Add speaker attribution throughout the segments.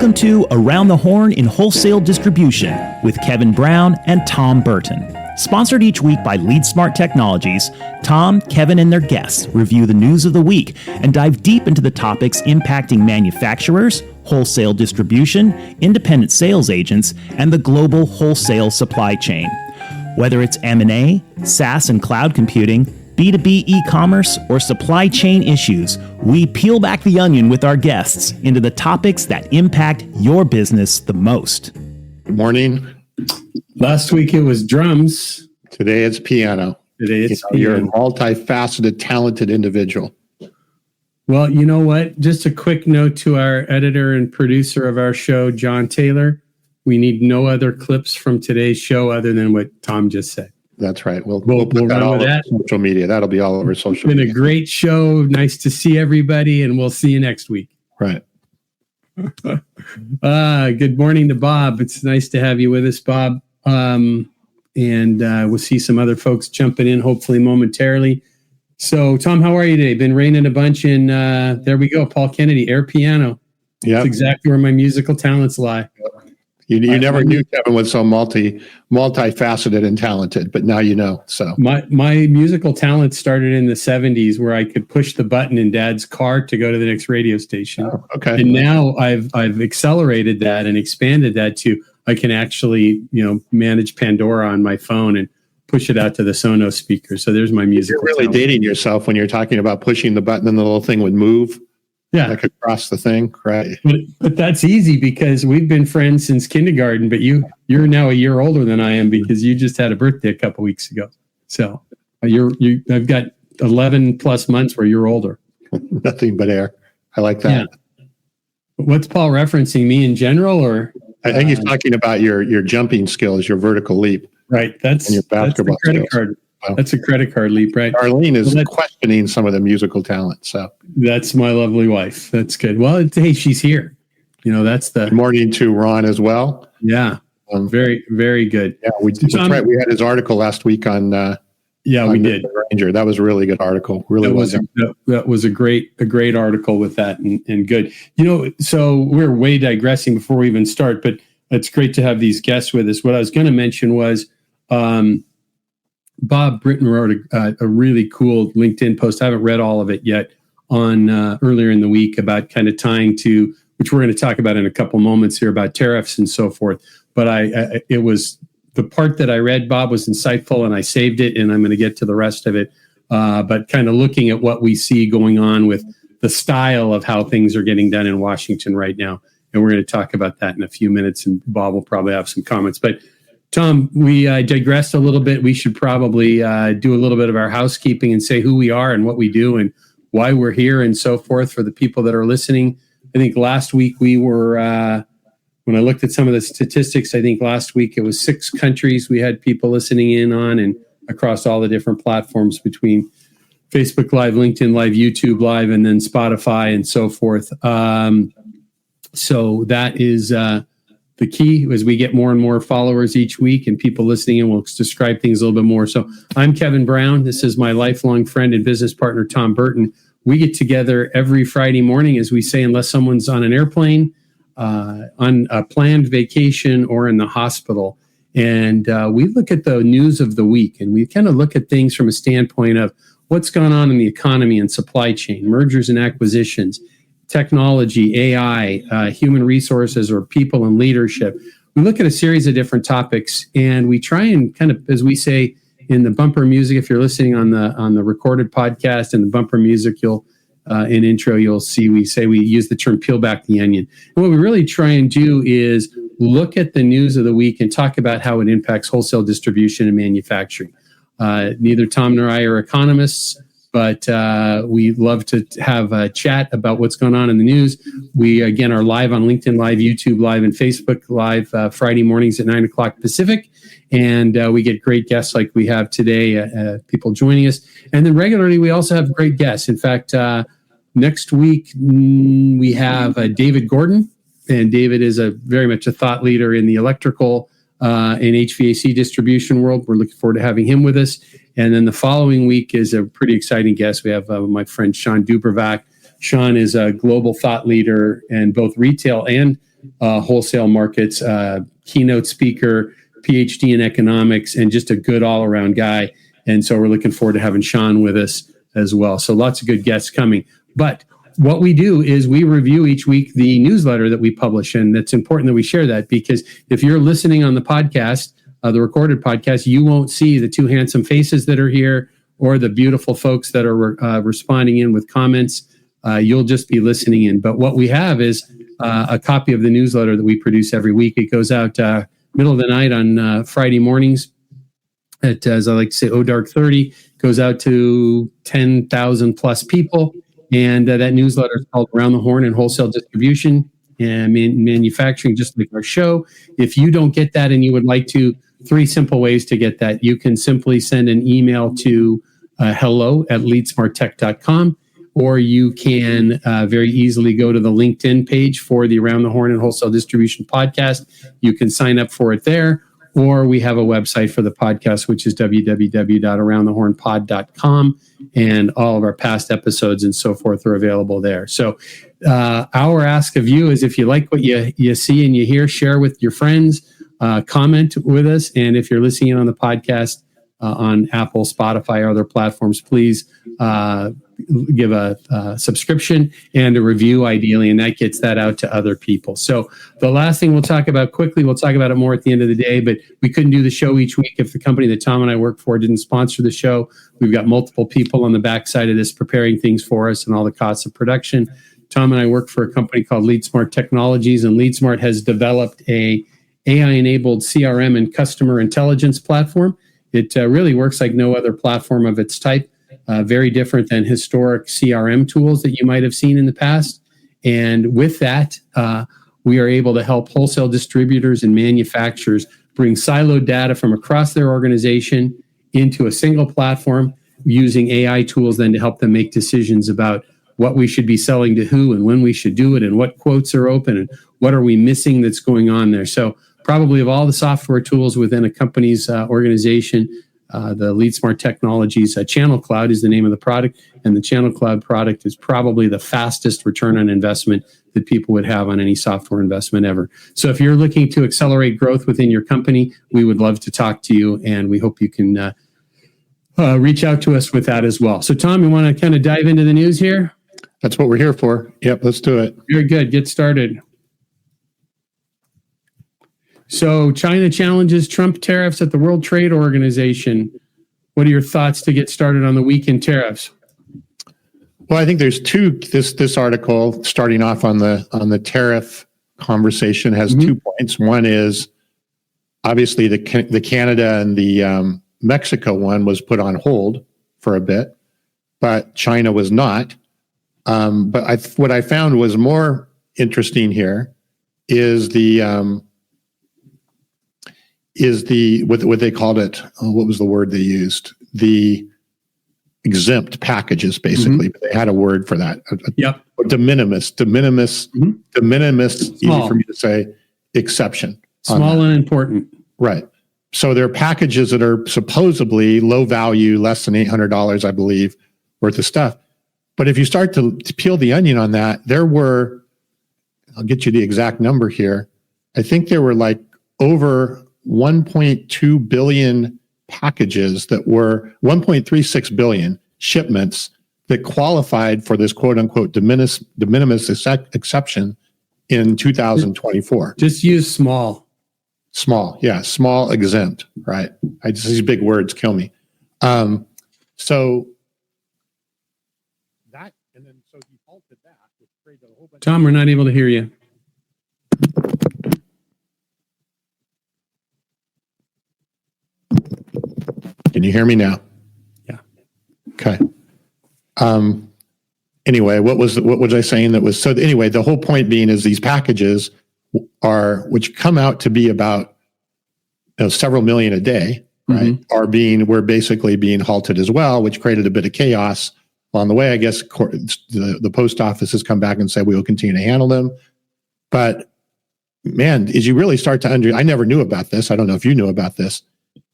Speaker 1: Welcome to Around the Horn in Wholesale Distribution with Kevin Brown and Tom Burton. Sponsored each week by LeadSmart Technologies, Tom, Kevin, and their guests review the news of the week and dive deep into the topics impacting manufacturers, wholesale distribution, independent sales agents, and the global wholesale supply chain. Whether it's M&A, SaaS and cloud computing, B2B e-commerce, or supply chain issues, we peel back the onion with our guests into the topics that impact your business the most.
Speaker 2: Good morning.
Speaker 3: Last week it was drums.
Speaker 2: Today it's piano. You're a multifaceted, talented individual.
Speaker 3: Well, you know what? Just a quick note to our editor and producer of our show, John Taylor. We need no other clips from today's show other than what Tom just said.
Speaker 2: That's right. We'll put that all over social media. That'll be all over social media.
Speaker 3: It's been a great show. Nice to see everybody, and we'll see you next week.
Speaker 2: Right.
Speaker 3: Good morning to Bob. It's nice to have you with us, Bob. And we'll see some other folks jumping in, hopefully momentarily. So, Tom, how are you today? Been raining a bunch in, there we go, Paul Kennedy, air piano.
Speaker 2: Yeah,
Speaker 3: that's exactly where my musical talents lie.
Speaker 2: You never knew Kevin was so multifaceted and talented, but now you know. So
Speaker 3: my musical talent started in the 70s, where I could push the button in Dad's car to go to the next radio station.
Speaker 2: Oh, okay.
Speaker 3: And now I've accelerated that and expanded that to I can actually manage Pandora on my phone and push it out to the Sonos speaker. So there's my musical.
Speaker 2: You're really dating yourself when you're talking about pushing the button and the little thing would move.
Speaker 3: Yeah,
Speaker 2: like across the thing, right?
Speaker 3: But that's easy because we've been friends since kindergarten. But you're now a year older than I am because you just had a birthday a couple weeks ago. So I've got 11 plus months where you're older.
Speaker 2: Nothing but air. I like that.
Speaker 3: Yeah. What's Paul referencing? Me in general, or
Speaker 2: I think he's talking about your jumping skills, your vertical leap.
Speaker 3: Right. That's
Speaker 2: your basketball
Speaker 3: that's the credit
Speaker 2: skills.
Speaker 3: card. That's a credit card leap, right?
Speaker 2: Arlene is questioning some of the musical talent. So
Speaker 3: that's my lovely wife. That's good. Well, hey, she's here. That's the
Speaker 2: good morning to Ron as well.
Speaker 3: Yeah. Very, very good.
Speaker 2: Yeah, that's right. We had his article last week on.
Speaker 3: We did.
Speaker 2: Ranger. That was a really good article.
Speaker 3: That was a great article with that and good. So we're way digressing before we even start, but it's great to have these guests with us. What I was going to mention was. Bob Britton wrote a really cool LinkedIn post. I haven't read all of it yet on earlier in the week about kind of tying to, which we're going to talk about in a couple moments here about tariffs and so forth. But it was the part that I read, Bob, was insightful and I saved it and I'm going to get to the rest of it. But kind of looking at what we see going on with the style of how things are getting done in Washington right now. And we're going to talk about that in a few minutes and Bob will probably have some comments. But Tom, we digressed a little bit. We should probably do a little bit of our housekeeping and say who we are and what we do and why we're here and so forth for the people that are listening. I think last week we were, when I looked at some of the statistics, I think last week it was 6 countries we had people listening in on and across all the different platforms between Facebook Live, LinkedIn Live, YouTube Live, and then Spotify and so forth. So that is... the key as we get more and more followers each week and people listening in will describe things a little bit more. So I'm Kevin Brown. This is my lifelong friend and business partner, Tom Burton. We get together every Friday morning, as we say, unless someone's on an airplane, on a planned vacation or in the hospital. And we look at the news of the week and we kind of look at things from a standpoint of what's gone on in the economy and supply chain, mergers and acquisitions, technology, AI, human resources, or people and leadership. We look at a series of different topics, and we try and kind of, as we say in the bumper music, if you're listening on the recorded podcast and the bumper music, you'll in intro you'll see we use the term "peel back the onion." And what we really try and do is look at the news of the week and talk about how it impacts wholesale distribution and manufacturing. Neither Tom nor I are economists. But we love to have a chat about what's going on in the news. We, again, are live on LinkedIn Live, YouTube Live, and Facebook Live Friday mornings at 9 o'clock Pacific. And we get great guests like we have today, people joining us. And then regularly, we also have great guests. In fact, next week, we have David Gordon. And David is very much a thought leader in the electrical and HVAC distribution world. We're looking forward to having him with us. And then the following week is a pretty exciting guest. We have my friend Sean Dubervac. Sean is a global thought leader in both retail and wholesale markets, keynote speaker, PhD in economics, and just a good all-around guy. And so we're looking forward to having Sean with us as well. So lots of good guests coming. But what we do is we review each week the newsletter that we publish. And it's important that we share that, because if you're listening on the podcast, the recorded podcast, you won't see the two handsome faces that are here or the beautiful folks that are responding in with comments. You'll just be listening in. But what we have is a copy of the newsletter that we produce every week. It goes out middle of the night on Friday mornings at, as I like to say, dark 30. Goes out to 10,000 plus people. And that newsletter is called Around the Horn and Wholesale Distribution and Manufacturing, just like our show. If you don't get that and you would like to, 3 simple ways to get that. You can simply send an email to hello@leadsmarttech.com, or you can very easily go to the LinkedIn page for the Around the Horn and Wholesale Distribution podcast. You can sign up for it there, or we have a website for the podcast, which is www.aroundthehornpod.com, and all of our past episodes and so forth are available there. So our ask of you is, if you like what you see and you hear, share with your friends, comment with us, and if you're listening on the podcast on Apple, Spotify, or other platforms, please give a subscription and a review, ideally, and that gets that out to other people. So the last thing we'll talk about quickly, we'll talk about it more at the end of the day, but we couldn't do the show each week if the company that Tom and I work for didn't sponsor the show. We've got multiple people on the backside of this preparing things for us and all the costs of production. Tom and I work for a company called LeadSmart Technologies, and LeadSmart has developed a AI-enabled CRM and customer intelligence platform. It really works like no other platform of its type. Very different than historic CRM tools that you might have seen in the past. And with that, we are able to help wholesale distributors and manufacturers bring siloed data from across their organization into a single platform, using AI tools then to help them make decisions about what we should be selling to who and when we should do it and what quotes are open and what are we missing that's going on there. So probably of all the software tools within a company's organization, the LeadSmart Technologies Channel Cloud is the name of the product, and the Channel Cloud product is probably the fastest return on investment that people would have on any software investment ever. So if you're looking to accelerate growth within your company, we would love to talk to you, and we hope you can reach out to us with that as well. So Tom, you want to kind of dive into the news here?
Speaker 2: That's what we're here for. Yep, let's do it.
Speaker 3: Very good. Get started. So China challenges Trump tariffs at the World Trade Organization. What are your thoughts to get started on the week in tariffs?
Speaker 2: Well, I think there's two. This article, starting off on the tariff conversation, has 2 points. One is obviously the Canada and the Mexico one was put on hold for a bit, but China was not. But what I found was more interesting here is what they called it. What was the word they used? The exempt packages, basically. But they had a word for that.
Speaker 3: Yep.
Speaker 2: De minimis, de minimis, easy for me to say, exception.
Speaker 3: Small and important.
Speaker 2: Right. So there are packages that are supposedly low value, less than $800, I believe, worth of stuff. But if you start to peel the onion on that, there were, I'll get you the exact number here. I think there were like over 1.2 billion packages that were 1.36 billion shipments that qualified for this quote unquote de minimis exception in 2024.
Speaker 3: Just use small.
Speaker 2: Small, yeah, small exempt, right? These big words kill me. So that, and then so he halted that, which created a whole bunch.
Speaker 3: Tom, we're not able to hear you.
Speaker 2: Can you hear me now?
Speaker 3: Yeah.
Speaker 2: Okay. Anyway, what was I saying that was, so anyway, the whole point being is these packages which come out to be about several million a day, right? We're basically being halted as well, which created a bit of chaos on the way. I guess the post office has come back and said we will continue to handle them. But man, as you really start to I never knew about this. I don't know if you knew about this.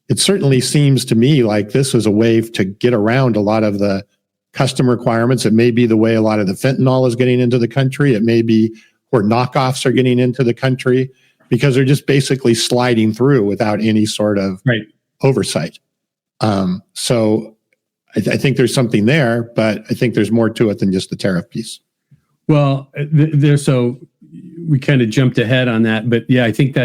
Speaker 2: It certainly seems to me like this was a way to get around a lot of the custom requirements. It may be the way a lot of the fentanyl is getting into the country. It may be or knockoffs are getting into the country because they're just basically sliding through without any sort of oversight. So I think there's something there, but I think there's more to it than just the tariff piece.
Speaker 3: Well, so we kind of jumped ahead on that, but yeah, I think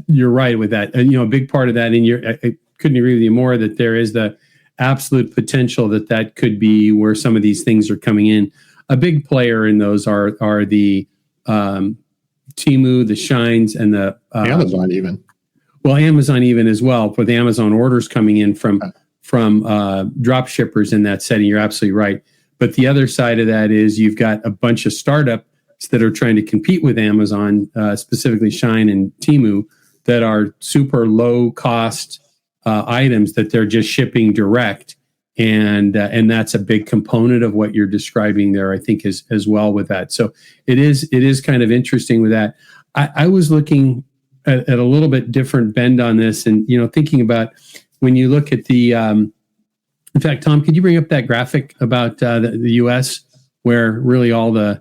Speaker 3: you're right with that. And, a big part of that I couldn't agree with you more that there is the absolute potential that could be where some of these things are coming in. A big player in those are the Temu, the Shines, and the
Speaker 2: Amazon even.
Speaker 3: Well, Amazon even as well, with Amazon orders coming in from drop shippers in that setting. You're absolutely right. But the other side of that is you've got a bunch of startups that are trying to compete with Amazon, specifically Shine and Temu, that are super low cost items that they're just shipping direct. And that's a big component of what you're describing there, I think, as well with that. So it is kind of interesting with that. I was looking at a little bit different bend on this, and thinking about when you look at the. In fact, Tom, could you bring up that graphic about the U.S. where really all the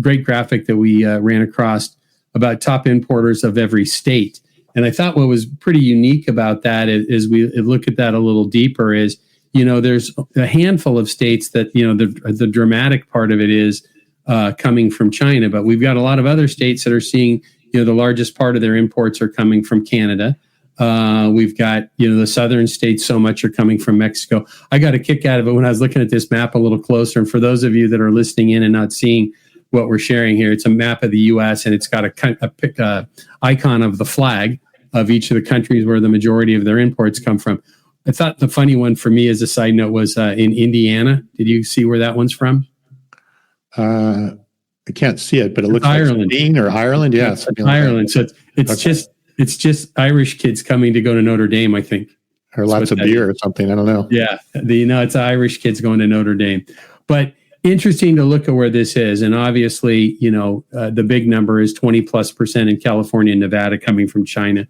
Speaker 3: great graphic that we ran across about top importers of every state? And I thought what was pretty unique about that is we look at that a little deeper is, there's a handful of states that, the dramatic part of it is coming from China, but we've got a lot of other states that are seeing, the largest part of their imports are coming from Canada. We've got, the southern states so much are coming from Mexico. I got a kick out of it when I was looking at this map a little closer. And for those of you that are listening in and not seeing what we're sharing here, it's a map of the U.S. and it's got a icon of the flag of each of the countries where the majority of their imports come from. I thought the funny one for me as a side note was in Indiana. Did you see where that one's from?
Speaker 2: I can't see it, but it looks
Speaker 3: Ireland.
Speaker 2: Like Spain or Ireland. Yeah,
Speaker 3: Ireland. So it's just Irish kids coming to go to Notre Dame, I think.
Speaker 2: Or lots of beer or something. I don't know.
Speaker 3: Yeah. It's Irish kids going to Notre Dame. But interesting to look at where this is. And obviously, the big number is 20+% in California and Nevada coming from China.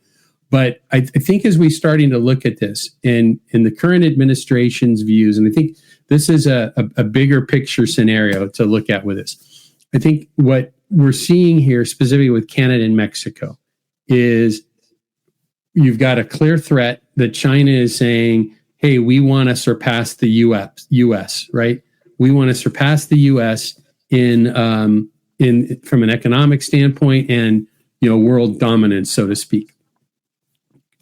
Speaker 3: But I think as we're starting to look at this in the current administration's views, and I think this is a bigger picture scenario to look at with this. I think what we're seeing here, specifically with Canada and Mexico, is you've got a clear threat that China is saying, hey, we want to surpass the US, right? We want to surpass the US in from an economic standpoint and, world dominance, so to speak.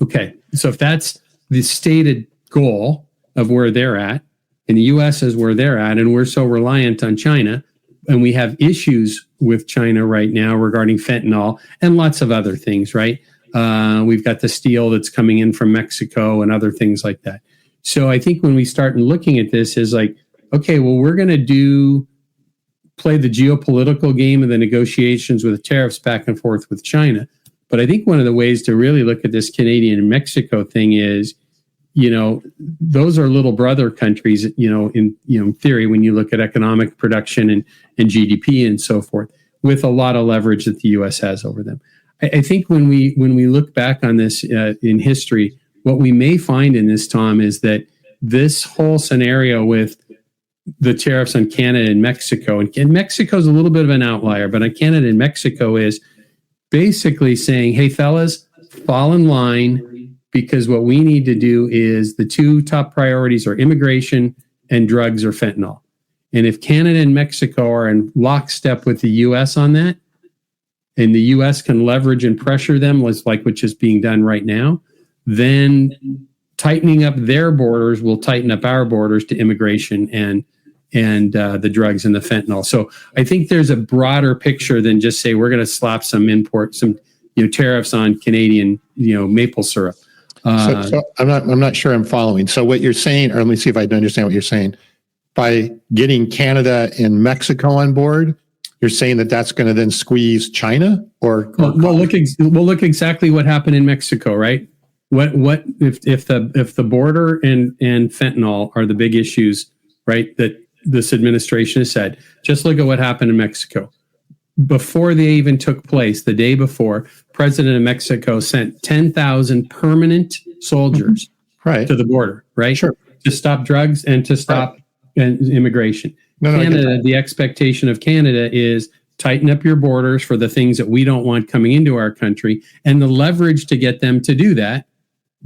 Speaker 3: Okay, so if that's the stated goal of where they're at, and the US is where they're at, and we're so reliant on China, and we have issues with China right now regarding fentanyl and lots of other things, right? We've got the steel that's coming in from Mexico and other things like that. So I think when we start looking at this is like, okay, well, we're going to play the geopolitical game of the negotiations with the tariffs back and forth with China. But I think one of the ways to really look at this Canadian and Mexico thing is, those are little brother countries, in theory, when you look at economic production and GDP and so forth, with a lot of leverage that the U.S. has over them. I think when we look back on this in history, what we may find in this, Tom, is that this whole scenario with the tariffs on Canada and Mexico, and Mexico is a little bit of an outlier, but on Canada and Mexico is basically saying, hey, fellas, fall in line, because what we need to do is the two top priorities are immigration and drugs or fentanyl. And if Canada and Mexico are in lockstep with the U.S. on that, and the U.S. can leverage and pressure them, which is being done right now, then tightening up their borders will tighten up our borders to immigration and the drugs and the fentanyl. So I think there's a broader picture than just say we're going to slap some tariffs on Canadian maple syrup.
Speaker 2: So I'm not sure I'm following. So what you're saying, or let me see if I understand what you're saying. By getting Canada and Mexico on board, you're saying that that's going to then squeeze China, or
Speaker 3: we'll look exactly what happened in Mexico, right? What if the border and fentanyl are the big issues, right? That this administration has said. Just look at what happened in Mexico. Before they even took place, the day before, President of Mexico sent 10,000 permanent soldiers to the border, right?
Speaker 2: Sure.
Speaker 3: To stop drugs and to stop immigration.
Speaker 2: No,
Speaker 3: Canada, the expectation of Canada is tighten up your borders for the things that we don't want coming into our country, and the leverage to get them to do that.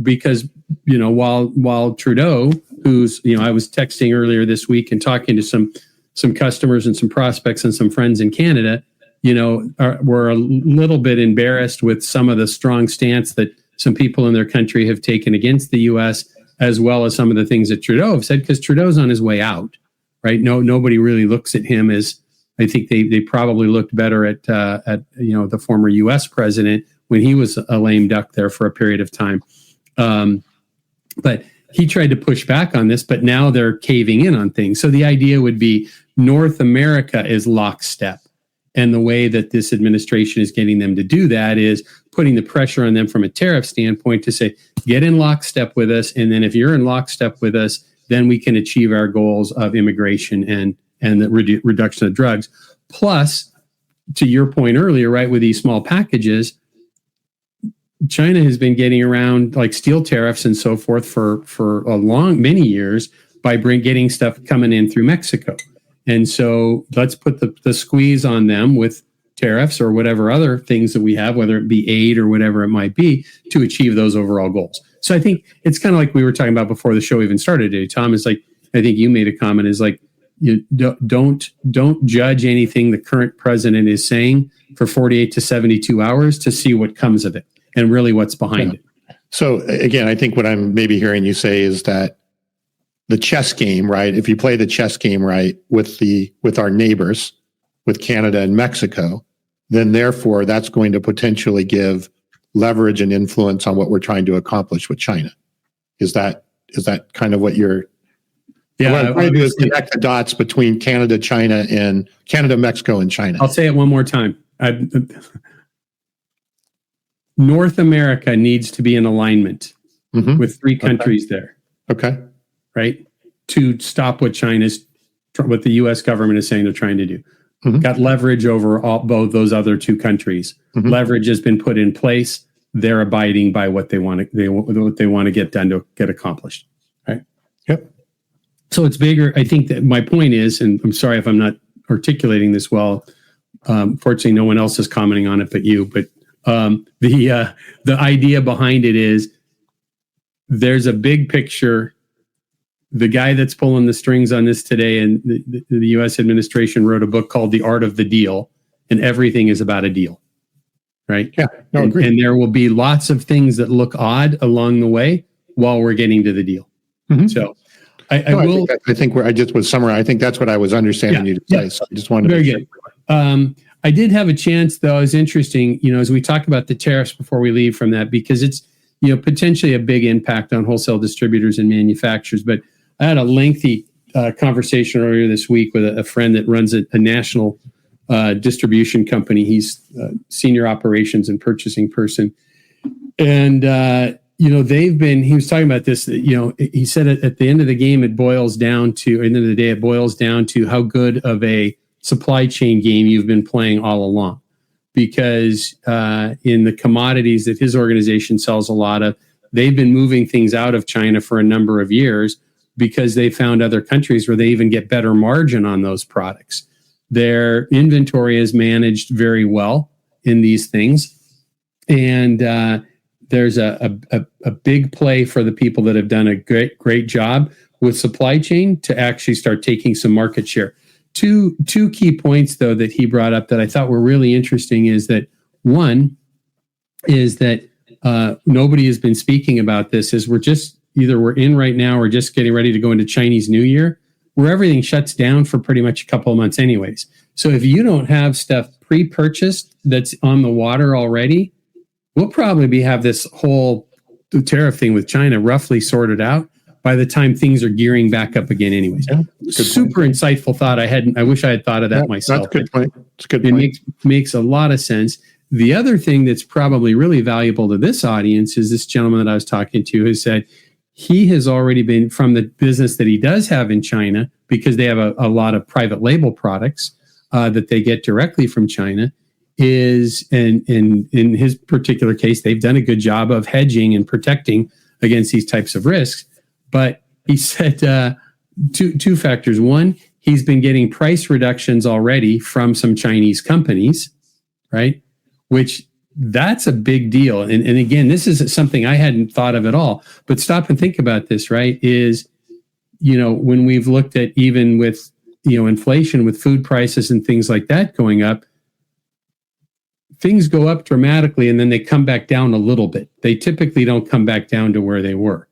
Speaker 3: Because, while Trudeau, who's, I was texting earlier this week and talking to some customers and some prospects and some friends in Canada, were a little bit embarrassed with some of the strong stance that some people in their country have taken against the U.S., as well as some of the things that Trudeau have said, because Trudeau's on his way out, right? Nobody really looks at him as, I think they probably looked better at the former U.S. president when he was a lame duck there for a period of time. But he tried to push back on this, but now they're caving in on things. So the idea would be North America is lockstep. And the way that this administration is getting them to do that is putting the pressure on them from a tariff standpoint to say, get in lockstep with us. And then if you're in lockstep with us, then we can achieve our goals of immigration and the reduction of drugs. Plus, to your point earlier, right, with these small packages, China has been getting around like steel tariffs and so forth for many years by getting stuff coming in through Mexico. And so let's put the squeeze on them with tariffs or whatever other things that we have, whether it be aid or whatever it might be, to achieve those overall goals. So I think it's kind of like we were talking about before the show even started today, Tom, is like, I think you made a comment, is like, you don't judge anything the current president is saying for 48 to 72 hours to see what comes of it and really what's behind it.
Speaker 2: So again, I think what I'm maybe hearing you say is that the chess game, right? If you play the chess game right with our neighbors, with Canada and Mexico, then therefore that's going to potentially give leverage and influence on what we're trying to accomplish with China. Is that kind of what you're?
Speaker 3: Yeah,
Speaker 2: what I'm trying to do is connect the dots between Canada, China, and Canada, Mexico, and China.
Speaker 3: I'll say it one more time. North America needs to be in alignment with three countries there.
Speaker 2: Okay.
Speaker 3: Right? To stop what what the U.S. government is saying they're trying to do. Got leverage over both those other two countries. Leverage has been put in place. They're abiding by what they want to get done to get accomplished. Right?
Speaker 2: Yep.
Speaker 3: So it's bigger. I think that my point is, and I'm sorry if I'm not articulating this well. Fortunately, no one else is commenting on it but you. But the idea behind it is there's a big picture. The guy that's pulling the strings on this today, and the U.S. administration wrote a book called The Art of the Deal, and everything is about a deal, right?
Speaker 2: Yeah, no, agreed.
Speaker 3: And there will be lots of things that look odd along the way while we're getting to the deal. So I think I just was summary.
Speaker 2: I think that's what I was understanding you to say. So I just wanted
Speaker 3: very
Speaker 2: to
Speaker 3: good. I did have a chance, though. It's interesting, as we talk about the tariffs before we leave from that, because it's potentially a big impact on wholesale distributors and manufacturers, but I had a lengthy conversation earlier this week with a friend that runs a national distribution company. He's senior operations and purchasing person. And, he was talking about this, he said at the end of the game, at the end of the day, it boils down to how good of a supply chain game you've been playing all along. Because in the commodities that his organization sells a lot of, they've been moving things out of China for a number of years, because they found other countries where they even get better margin on those products. Their inventory is managed very well in these things. And there's a big play for the people that have done a great job with supply chain to actually start taking some market share. Two key points, though, that he brought up that I thought were really interesting is that one is that nobody has been speaking about this, is we're in right now or just getting ready to go into Chinese New Year, where everything shuts down for pretty much a couple of months anyways. So if you don't have stuff pre-purchased that's on the water already, we'll probably have this whole tariff thing with China roughly sorted out by the time things are gearing back up again anyways. Yeah, super insightful thought. I wish I had thought of that myself.
Speaker 2: That's a good point. It's a good point.
Speaker 3: It makes a lot of sense. The other thing that's probably really valuable to this audience is this gentleman that I was talking to has said, he has already been, from the business that he does have in China, because they have a lot of private label products that they get directly from China, and in his particular case, they've done a good job of hedging and protecting against these types of risks. But he said two factors. One, he's been getting price reductions already from some Chinese companies, right? Which that's a big deal. And again, this is something I hadn't thought of at all. But stop and think about this, right? Is, when we've looked at even with, inflation, with food prices and things like that going up, things go up dramatically and then they come back down a little bit. They typically don't come back down to where they were.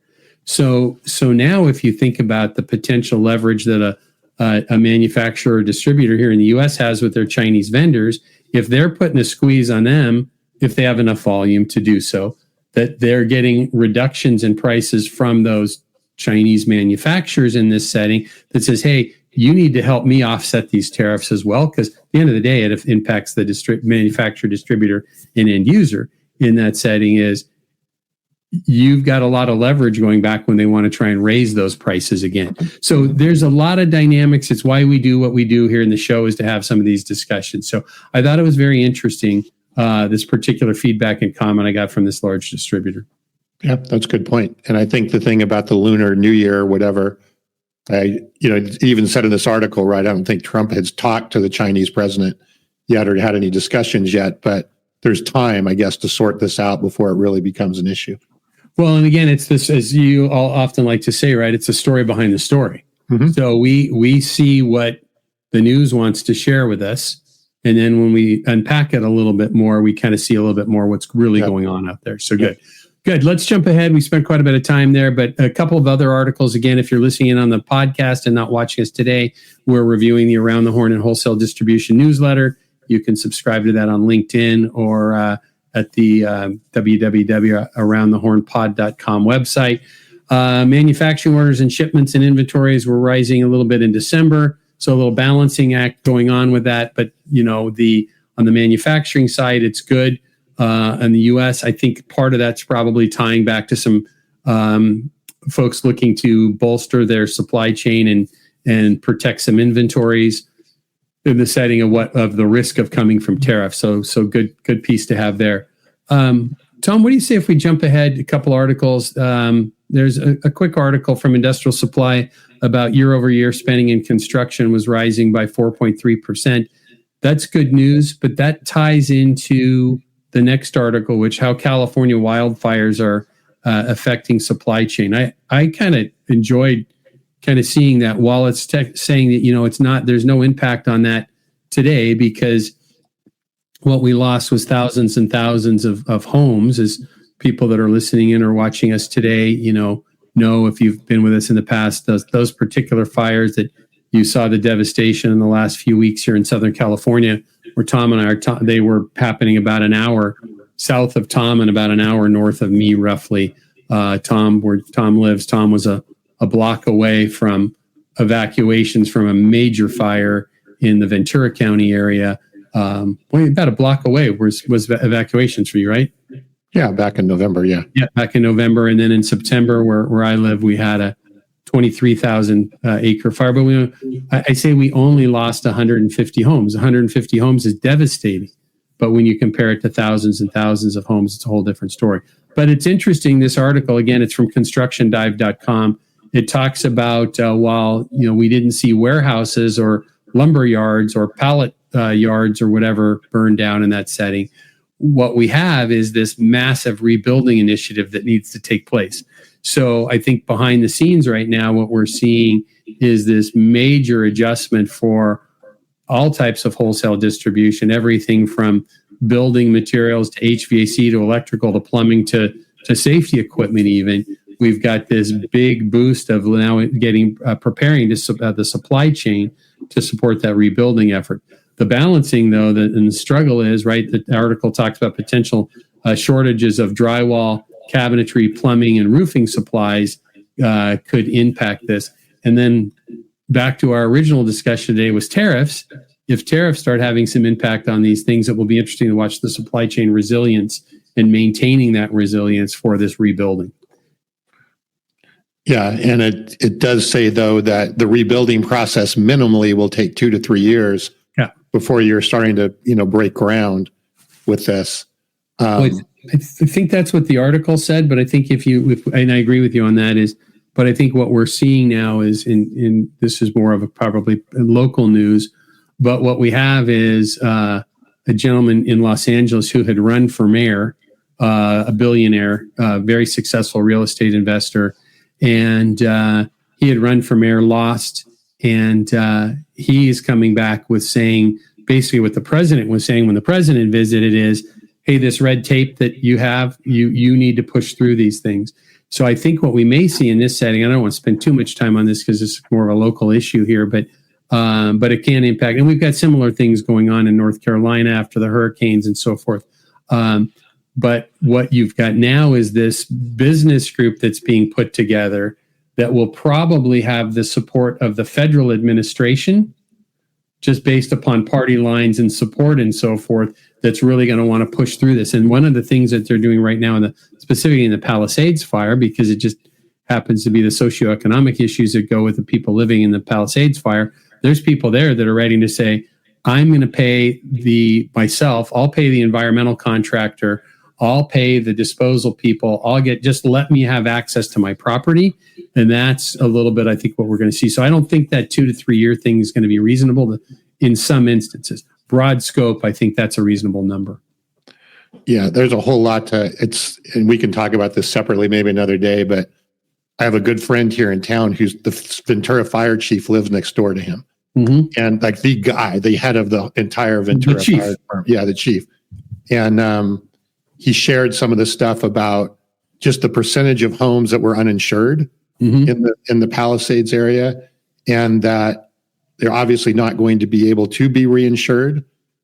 Speaker 3: So now if you think about the potential leverage that a manufacturer or distributor here in the U.S. has with their Chinese vendors, if they're putting a squeeze on them, if they have enough volume to do so, that they're getting reductions in prices from those Chinese manufacturers in this setting that says, hey, you need to help me offset these tariffs as well, because at the end of the day, it impacts the manufacturer, distributor, and end user in that setting. Is you've got a lot of leverage going back when they want to try and raise those prices again. So there's a lot of dynamics. It's why we do what we do here in the show, is to have some of these discussions. So I thought it was very interesting, this particular feedback and comment I got from this large distributor.
Speaker 2: Yeah, that's a good point. And I think the thing about the Lunar New Year or whatever, it even said in this article, right, I don't think Trump has talked to the Chinese president yet or had any discussions yet, but there's time, I guess, to sort this out before it really becomes an issue.
Speaker 3: Well, and again, it's this, as you all often like to say, right, it's a story behind the story. Mm-hmm. So we see what the news wants to share with us. And then when we unpack it a little bit more, we kind of see a little bit more what's really going on out there. So good. Good. Let's jump ahead. We spent quite a bit of time there, but a couple of other articles. Again, if you're listening in on the podcast and not watching us today, we're reviewing the Around the Horn and Wholesale Distribution newsletter. You can subscribe to that on LinkedIn or at the www.aroundthehornpod.com website. Manufacturing orders and shipments and inventories were rising a little bit in December. So a little balancing act going on with that. But, on the manufacturing side, it's good. In the U.S., I think part of that's probably tying back to some folks looking to bolster their supply chain and protect some inventories in the setting of the risk of coming from tariffs. So good piece to have there. Tom, what do you say if we jump ahead a couple articles? There's a quick article from Industrial Supply about year-over-year spending in construction was rising by 4.3%. That's good news, but that ties into the next article, which how California wildfires are affecting supply chain. I kind of enjoyed kind of seeing that, while it's saying that, it's not, there's no impact on that today, because what we lost was thousands and thousands of homes. As people that are listening in or watching us today, know if you've been with us in the past, those particular fires that you saw the devastation in the last few weeks here in Southern California, where Tom and I they were happening about an hour south of Tom and about an hour north of me, roughly. Where Tom lives, Tom was a block away from evacuations from a major fire in the Ventura County area. About a block away was evacuations for you, right?
Speaker 2: Yeah, back in November, yeah.
Speaker 3: Yeah, back in November. And then in September, where I live, we had a 23,000 acre fire. But I say we only lost 150 homes. 150 homes is devastating. But when you compare it to thousands and thousands of homes, it's a whole different story. But it's interesting, this article, again, it's from constructiondive.com. It talks about while we didn't see warehouses or lumber yards or pallet yards or whatever burned down in that setting, what we have is this massive rebuilding initiative that needs to take place. So I think behind the scenes right now, what we're seeing is this major adjustment for all types of wholesale distribution, everything from building materials to HVAC to electrical to plumbing to safety equipment even. We've got this big boost of now getting preparing the supply chain to support that rebuilding effort. The balancing, though, and the struggle is, right, the article talks about potential shortages of drywall, cabinetry, plumbing, and roofing supplies could impact this. And then back to our original discussion today was tariffs. If tariffs start having some impact on these things, it will be interesting to watch the supply chain resilience and maintaining that resilience for this rebuilding.
Speaker 2: Yeah, and it does say, though, that the rebuilding process minimally will take 2 to 3 years before you're starting to, break ground with this. I
Speaker 3: think that's what the article said, but I think if and I agree with you on that, is But I think what we're seeing now is in this is more of a probably local news, but what we have is a gentleman in Los Angeles who had run for mayor, a billionaire, very successful real estate investor, and he had run for mayor, lost, and he is coming back with saying basically what the president was saying when the president visited is, hey, this red tape that you have, you need to push through these things. So I think what we may see in this setting, I don't want to spend too much time on this because it's more of a local issue here, but it can impact. And we've got similar things going on in North Carolina after the hurricanes and so forth. But what you've got now is this business group that's being put together that will probably have the support of the federal administration, just based upon party lines and support and so forth, that's really going to want to push through this. And one of the things that they're doing right now, specifically in the Palisades fire, because it just happens to be the socioeconomic issues that go with the people living in the Palisades fire, there's people there that are ready to say, I'm going to pay I'll pay the environmental contractor, I'll pay the disposal people, just let me have access to my property. And that's a little bit, I think, what we're going to see. So I don't think that 2 to 3 year thing is going to be reasonable in some instances. Broad scope, I think that's a reasonable number.
Speaker 2: Yeah, there's a whole lot and we can talk about this separately maybe another day, but I have a good friend here in town who's the Ventura fire chief, lives next door to him. Mm-hmm. And like the head of the entire Ventura fire department. Yeah, the chief. And he shared some of the stuff about just the percentage of homes that were uninsured in the Palisades area, and that they're obviously not going to be able to be reinsured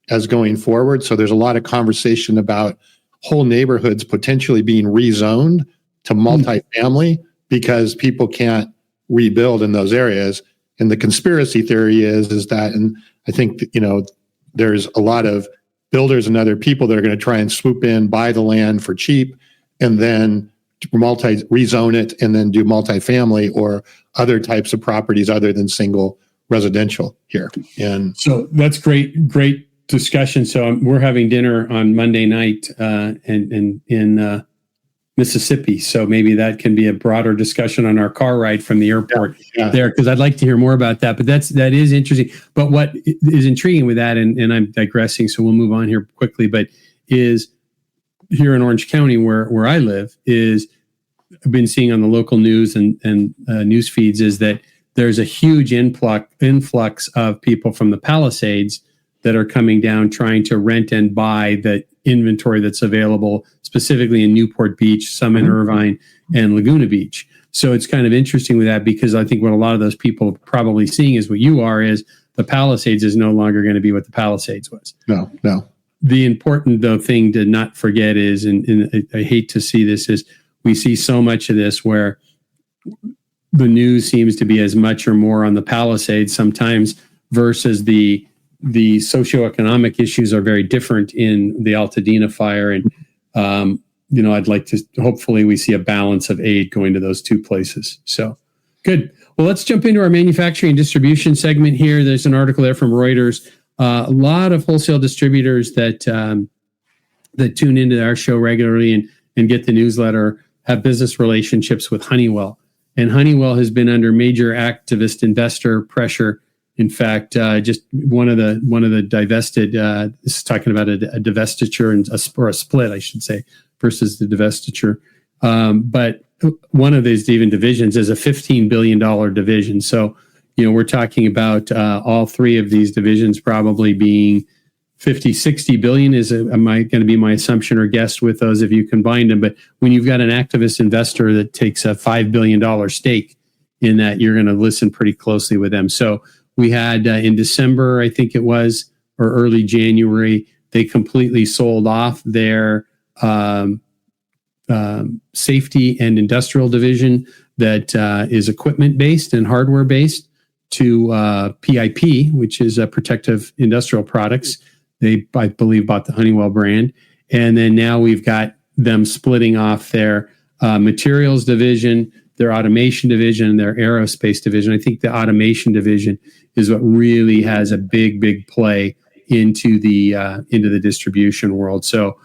Speaker 2: as going forward. So there's a lot of conversation about whole neighborhoods potentially being rezoned to multifamily because people can't rebuild in those areas. And the conspiracy theory is that, and I think, there's a lot of builders and other people that are going to try and swoop in, buy the land for cheap, and then rezone it and then do multifamily or other types of properties other than single residential here. And
Speaker 3: so that's great discussion. So we're having dinner on Monday night in Mississippi. So maybe that can be a broader discussion on our car ride from the airport there, because I'd like to hear more about that. But that is interesting. But what is intriguing with that, and I'm digressing, so we'll move on here quickly, but is here in Orange County where I live, is I've been seeing on the local news and news feeds is that there's a huge influx of people from the Palisades that are coming down trying to rent and buy the inventory that's available, specifically in Newport Beach, some in Irvine, and Laguna Beach. So it's kind of interesting with that, because I think what a lot of those people are probably seeing is what you are, is the Palisades is no longer going to be what the Palisades was.
Speaker 2: No.
Speaker 3: The important, though, thing to not forget is, and I hate to see this, is we see so much of this where the news seems to be as much or more on the Palisades sometimes versus the socioeconomic issues are very different in the Altadena fire. And, I'd like to, hopefully we see a balance of aid going to those two places. So good. Well, let's jump into our manufacturing and distribution segment here. There's an article there from Reuters. A lot of wholesale distributors that tune into our show regularly and get the newsletter have business relationships with Honeywell. And Honeywell has been under major activist investor pressure. In fact, just one of the divested, this is talking about a divestiture or a split, I should say, versus the divestiture. But one of these even divisions is a $15 billion division. So, we're talking about all three of these divisions probably being 50, 60 billion is going to be my assumption or guess with those if you combine them. But when you've got an activist investor that takes a $5 billion stake in that, you're going to listen pretty closely with them. So we had in December, I think it was, or early January, they completely sold off their safety and industrial division that is equipment-based and hardware-based to PIP, which is Protective Industrial Products. They, I believe, bought the Honeywell brand. And then now we've got them splitting off their materials division, their automation division, and their aerospace division. I think the automation division is what really has a big play into the distribution world. So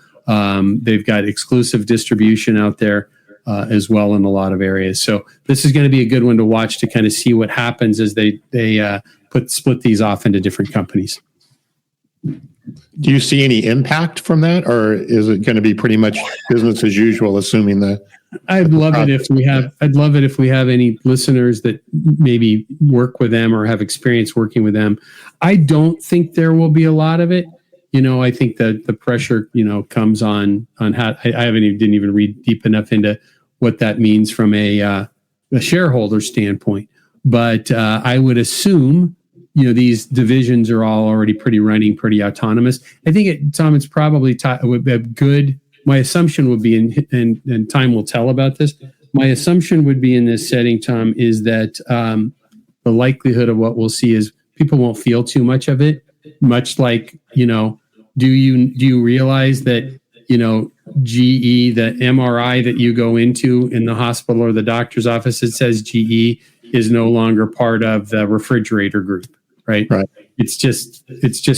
Speaker 3: they've got exclusive distribution out there as well in a lot of areas. So this is going to be a good one to watch to kind of see what happens as they split these off into different companies.
Speaker 2: Do you see any impact from that, or is it going to be pretty much business as usual, assuming that?
Speaker 3: I'd love it if we have any listeners that maybe work with them or have experience working with them. I don't think there will be a lot of it. I think that the pressure, comes on how didn't even read deep enough into what that means from a shareholder standpoint. But I would assume, these divisions are all already pretty autonomous. I think, Tom, it's probably would be good. My assumption would be, and time will tell about this. My assumption would be in this setting, Tom, is that the likelihood of what we'll see is people won't feel too much of it. Much like, do you realize that, GE, the MRI that you go into in the hospital or the doctor's office, it says GE is no longer part of the refrigerator group, right?
Speaker 2: Right.
Speaker 3: It's just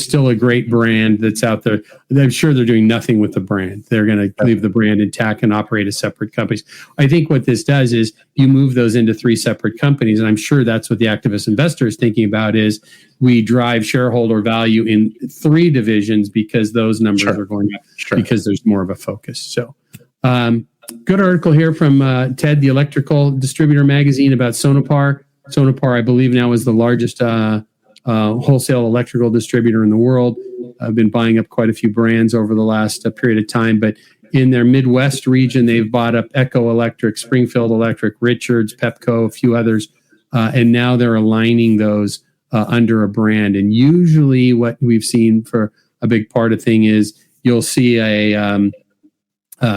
Speaker 3: still a great brand that's out there. I'm sure they're doing nothing with the brand. They're going to leave the brand intact and operate as separate companies. I think what this does is you move those into three separate companies. And I'm sure that's what the activist investor is thinking about is we drive shareholder value in three divisions because those numbers are going up because there's more of a focus. So good article here from Ted, the Electrical Distributor magazine about Sonepar. Sonepar, I believe now is the largest wholesale electrical distributor in the world. I've been buying up quite a few brands over the last period of time, but in their Midwest region, they've bought up Echo Electric, Springfield Electric, Richards, Pepco, a few others, and now they're aligning those under a brand. And usually what we've seen for a big part of thing is you'll see a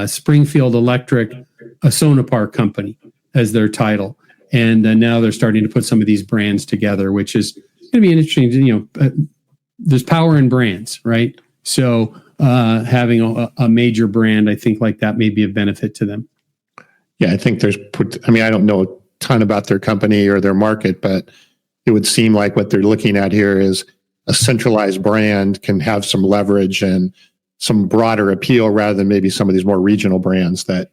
Speaker 3: Springfield Electric, a Sonepar company as their title. And now they're starting to put some of these brands together, which is going to be interesting. There's power in brands, right? So having a major brand, I think like that may be a benefit to them.
Speaker 2: Yeah, I think I don't know a ton about their company or their market, but it would seem like what they're looking at here is a centralized brand can have some leverage and some broader appeal rather than maybe some of these more regional brands that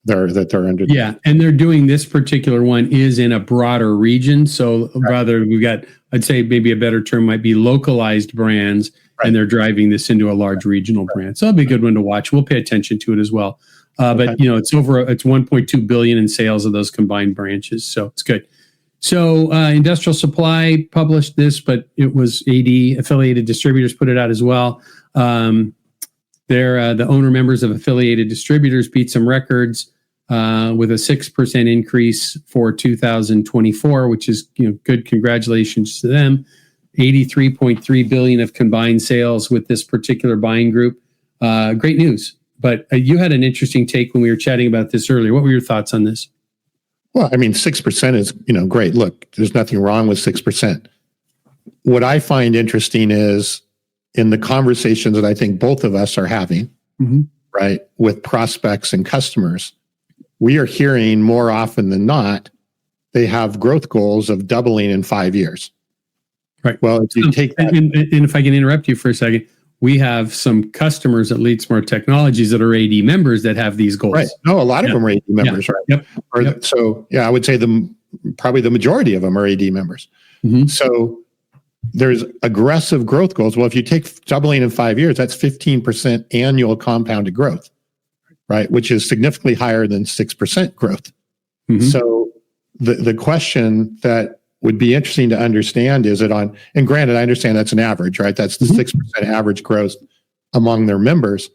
Speaker 2: they're under.
Speaker 3: Yeah, and they're doing this particular one is in a broader region. So rather we've got, I'd say maybe a better term might be localized brands, and they're driving this into a large regional brand. So it'll be a good one to watch. We'll pay attention to it as well. But it's 1.2 billion in sales of those combined branches. So it's good. So Industrial Supply published this, but it was AD, Affiliated Distributors, put it out as well. They're the owner members of Affiliated Distributors beat some records with a 6% increase for 2024, which is good. Congratulations to them. 83.3 billion of combined sales with this particular buying group. Great news. But you had an interesting take when we were chatting about this earlier. What were your thoughts on this?
Speaker 2: Well, 6% is, great. Look, there's nothing wrong with 6%. What I find interesting is in the conversations that I think both of us are having, right, with prospects and customers, we are hearing more often than not, they have growth goals of doubling in 5 years.
Speaker 3: Right.
Speaker 2: Well, if you take that,
Speaker 3: and if I can interrupt you for a second, we have some customers at LeadSmart Technologies that are AD members that have these goals.
Speaker 2: Right. No, a lot of them are AD members, right?
Speaker 3: Yep.
Speaker 2: So, I would say probably the majority of them are AD members. So there's aggressive growth goals. Well, if you take doubling in 5 years, that's 15% annual compounded growth, right? Which is significantly higher than 6% growth. So the question that would be interesting to understand is and granted, I understand that's an average, right? That's the 6% average growth among their members.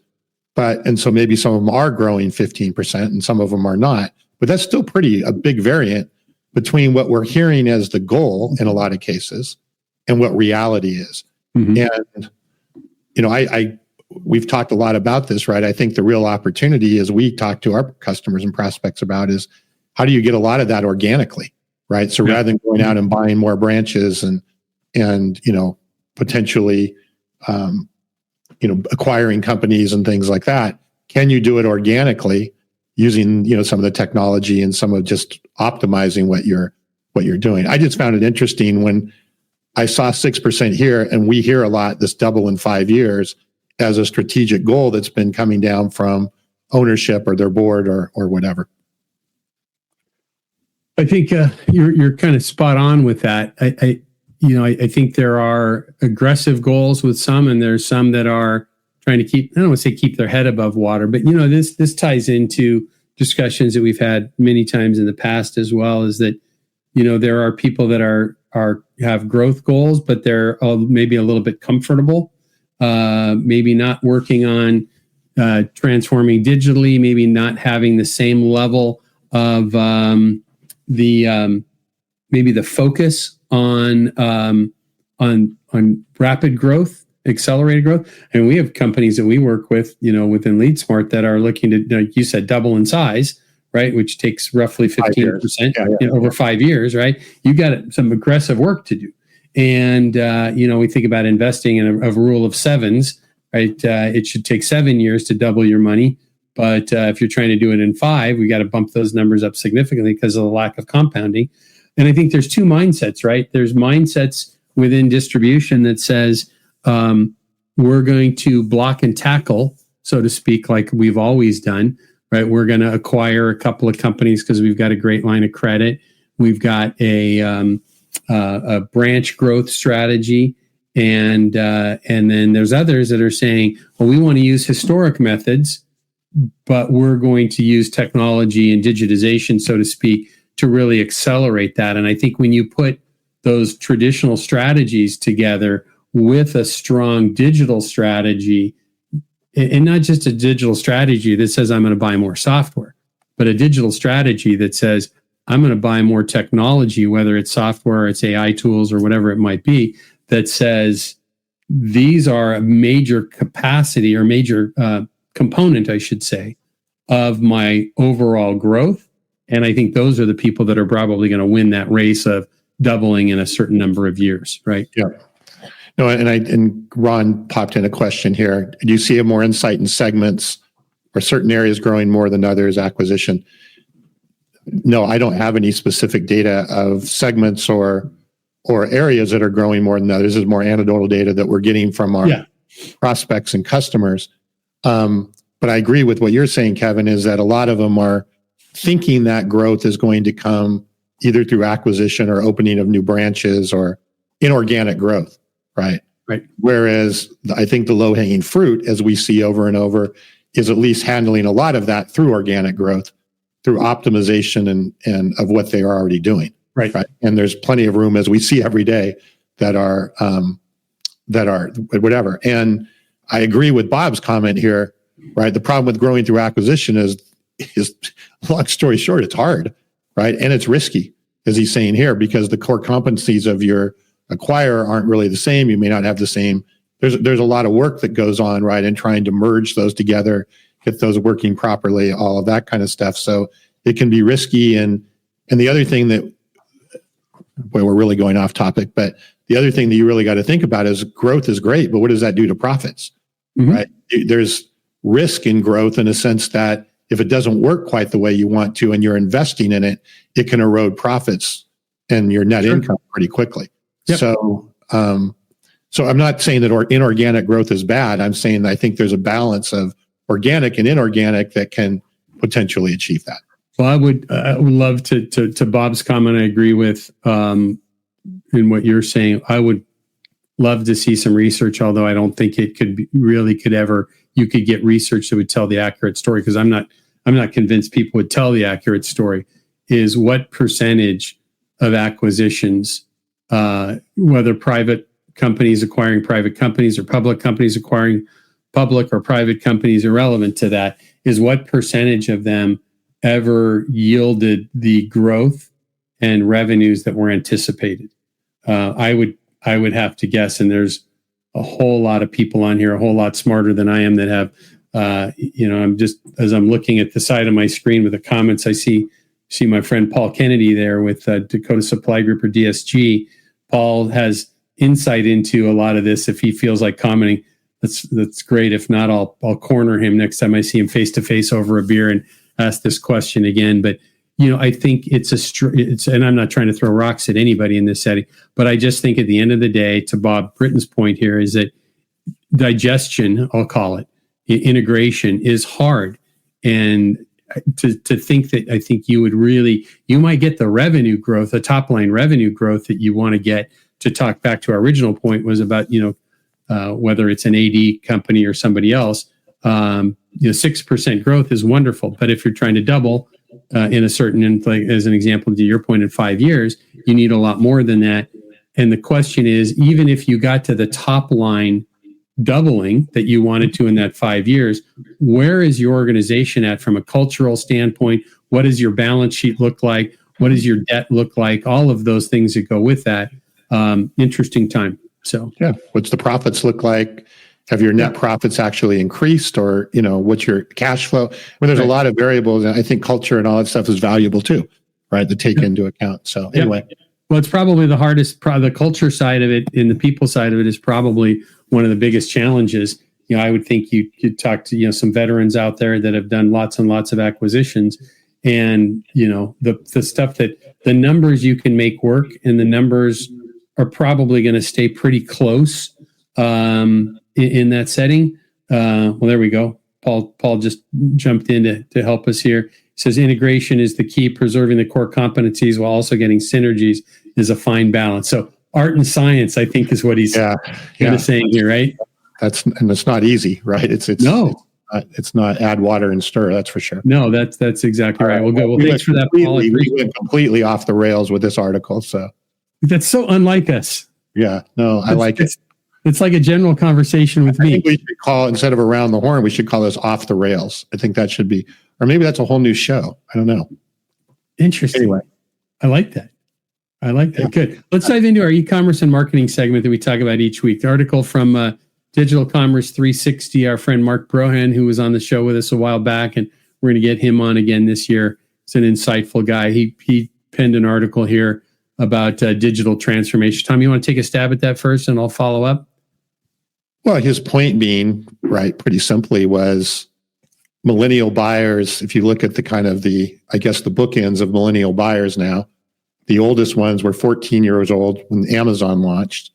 Speaker 2: And so maybe some of them are growing 15% and some of them are not, but that's still a big variant between what we're hearing as the goal in a lot of cases and what reality is. And, we've talked a lot about this, right? I think the real opportunity as we talk to our customers and prospects about is how do you get a lot of that organically, right? So rather than going out and buying more branches and potentially, acquiring companies and things like that, can you do it organically using, some of the technology and some of just optimizing what you're doing? I just found it interesting when I saw 6% here, and we hear a lot, this double in 5 years as a strategic goal that's been coming down from ownership or their board or whatever.
Speaker 3: I think you're kind of spot on with that. I think there are aggressive goals with some, and there's some that are trying to keep, I don't want to say keep their head above water, but this ties into discussions that we've had many times in the past as well, is that, there are people that have growth goals, but they're maybe a little bit comfortable, maybe not working on transforming digitally, maybe not having the same level of maybe the focus on rapid growth, accelerated growth. And we have companies that we work with, within LeadSmart that are looking to, like you said, double in size, right? Which takes roughly 15% over 5 years, right? You got some aggressive work to do. And, we think about investing in a rule of sevens, right? It should take 7 years to double your money. But if you're trying to do it in 5, we got to bump those numbers up significantly because of the lack of compounding. And I think there's two mindsets, right? There's mindsets within distribution that says we're going to block and tackle, so to speak, like we've always done, right? We're going to acquire a couple of companies because we've got a great line of credit. We've got a branch growth strategy. And then there's others that are saying, well, we want to use historic methods, but we're going to use technology and digitization, so to speak, to really accelerate that. And I think when you put those traditional strategies together with a strong digital strategy, and not just a digital strategy that says I'm going to buy more software, but a digital strategy that says I'm going to buy more technology, whether it's software, it's AI tools, or whatever it might be, that says these are a major capacity or major component, I should say, of my overall growth. And I think those are the people that are probably going to win that race of doubling in a certain number of years, right?
Speaker 2: Yeah. No, and Ron popped in a question here. Do you see a more insight in segments or certain areas growing more than others, acquisition? No, I don't have any specific data of segments or areas that are growing more than others. This is more anecdotal data that we're getting from our prospects and customers. But I agree with what you're saying, Kevin, is that a lot of them are thinking that growth is going to come either through acquisition or opening of new branches or inorganic growth, right?
Speaker 3: Right.
Speaker 2: Whereas I think the low-hanging fruit, as we see over and over, is at least handling a lot of that through organic growth, through optimization and of what they are already doing.
Speaker 3: Right.
Speaker 2: And there's plenty of room, as we see every day, that are whatever. And I agree with Bob's comment here, right? The problem with growing through acquisition is long story short, it's hard, right? And it's risky, as he's saying here, because the core competencies of your acquirer aren't really the same. You may not have the same. There's a lot of work that goes on, right, in trying to merge those together, get those working properly, all of that kind of stuff. So it can be risky. And the other thing that, boy, we're really going off topic, but the other thing that you really got to think about is growth is great, but what does that do to profits, right? There's risk in growth in a sense that if it doesn't work quite the way you want to and you're investing in it, it can erode profits and your net income pretty quickly. Yep. So I'm not saying that inorganic growth is bad. I'm saying that I think there's a balance of organic and inorganic that can potentially achieve that.
Speaker 3: Well, I would love to Bob's comment. I agree with in what you're saying. I would love to see some research, although I don't think it you could get research that would tell the accurate story, because I'm not convinced people would tell the accurate story, is what percentage of acquisitions, whether private companies acquiring private companies or public companies acquiring public or private companies, irrelevant to that, is what percentage of them ever yielded the growth and revenues that were anticipated. I would have to guess, and there's a whole lot of people on here, a whole lot smarter than I am, that have, I'm just, as I'm looking at the side of my screen with the comments, I see my friend Paul Kennedy there with Dakota Supply Group, or DSG. Paul has insight into a lot of this. If he feels like commenting, that's great. If not, I'll corner him next time I see him face to face over a beer and ask this question again. But I think it's and I'm not trying to throw rocks at anybody in this setting, but I just think at the end of the day, to Bob Britton's point here, is that digestion, I'll call it, integration, is hard. And to think that I think you might get the revenue growth, the top line revenue growth that you want to get. To talk back to our original point was about, whether it's an AD company or somebody else, 6% growth is wonderful. But if you're trying to double in a certain, like as an example, to your point, in 5 years, you need a lot more than that. And the question is, even if you got to the top line doubling that you wanted to in that 5 years, where is your organization at from a cultural standpoint? What does your balance sheet look like? What does your debt look like? All of those things that go with that. Interesting time. So
Speaker 2: yeah, what's the profits look like? Have your net profits actually increased, or what's your cash flow? There's a lot of variables, and I think culture and all that stuff is valuable too, right? To take into account. So anyway,
Speaker 3: well, it's probably the hardest. The culture side of it and the people side of it is probably one of the biggest challenges. I would think you could talk to some veterans out there that have done lots and lots of acquisitions, and the stuff that the numbers you can make work, and the numbers are probably going to stay pretty close in that setting. Well, there we go. Paul just jumped in to help us here. He says integration is the key. Preserving the core competencies while also getting synergies is a fine balance. So art and science, I think, is what he's kind of saying here, right?
Speaker 2: It's not easy, right? It's not add water and stir. That's for sure.
Speaker 3: No, that's exactly right. We'll go. Well, thanks for that, Paul.
Speaker 2: We went completely off the rails with this article. So
Speaker 3: that's so unlike us.
Speaker 2: Yeah, no, I like it.
Speaker 3: It's like a general conversation with me.
Speaker 2: I think we should call, instead of around the horn, we should call this off the rails. I think that should be, or maybe that's a whole new show. I don't know.
Speaker 3: Interesting. Anyway, I like that. Yeah. Good. Let's dive into our e-commerce and marketing segment that we talk about each week. The article from Digital Commerce 360, our friend Mark Brohan, who was on the show with us a while back, and we're going to get him on again this year. He's an insightful guy. He penned an article here about digital transformation. Tom, you want to take a stab at that first, and I'll follow up?
Speaker 2: Well, his point being, right, pretty simply, was millennial buyers. If you look at the bookends of millennial buyers now, the oldest ones were 14 years old when Amazon launched,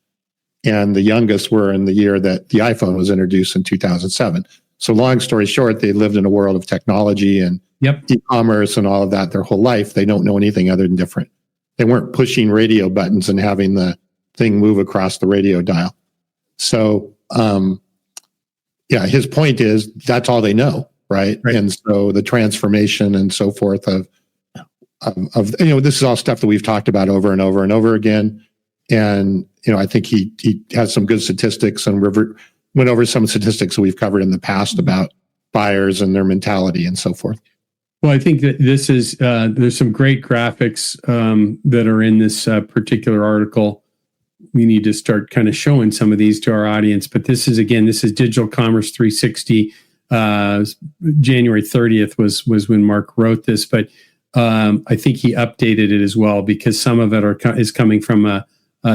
Speaker 2: and the youngest were in the year that the iPhone was introduced in 2007. So long story short, they lived in a world of technology and e-commerce and all of that their whole life. They don't know anything other than different. They weren't pushing radio buttons and having the thing move across the radio dial. So, his point is that's all they know, right? And so the transformation and so forth of this is all stuff that we've talked about over and over and over again. And I think he has some good statistics, and went over some statistics that we've covered in the past about buyers and their mentality and so forth.
Speaker 3: Well, I think that this is there's some great graphics that are in this particular article. We need to start kind of showing some of these to our audience. But this is Digital Commerce 360. January 30th was when Mark wrote this, but I think he updated it as well, because some of it is coming from a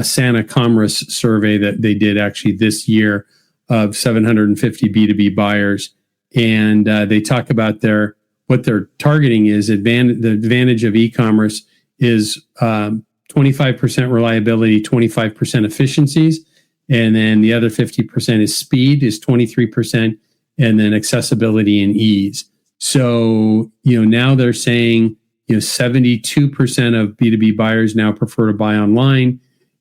Speaker 3: Santa Commerce survey that they did actually this year of 750 B2B buyers, and they talk about what they're targeting is the advantage of e-commerce is 25% reliability, 25% efficiencies, and then the other 50% is speed, is 23%, and then accessibility and ease. So now they're saying 72% of B2B buyers now prefer to buy online,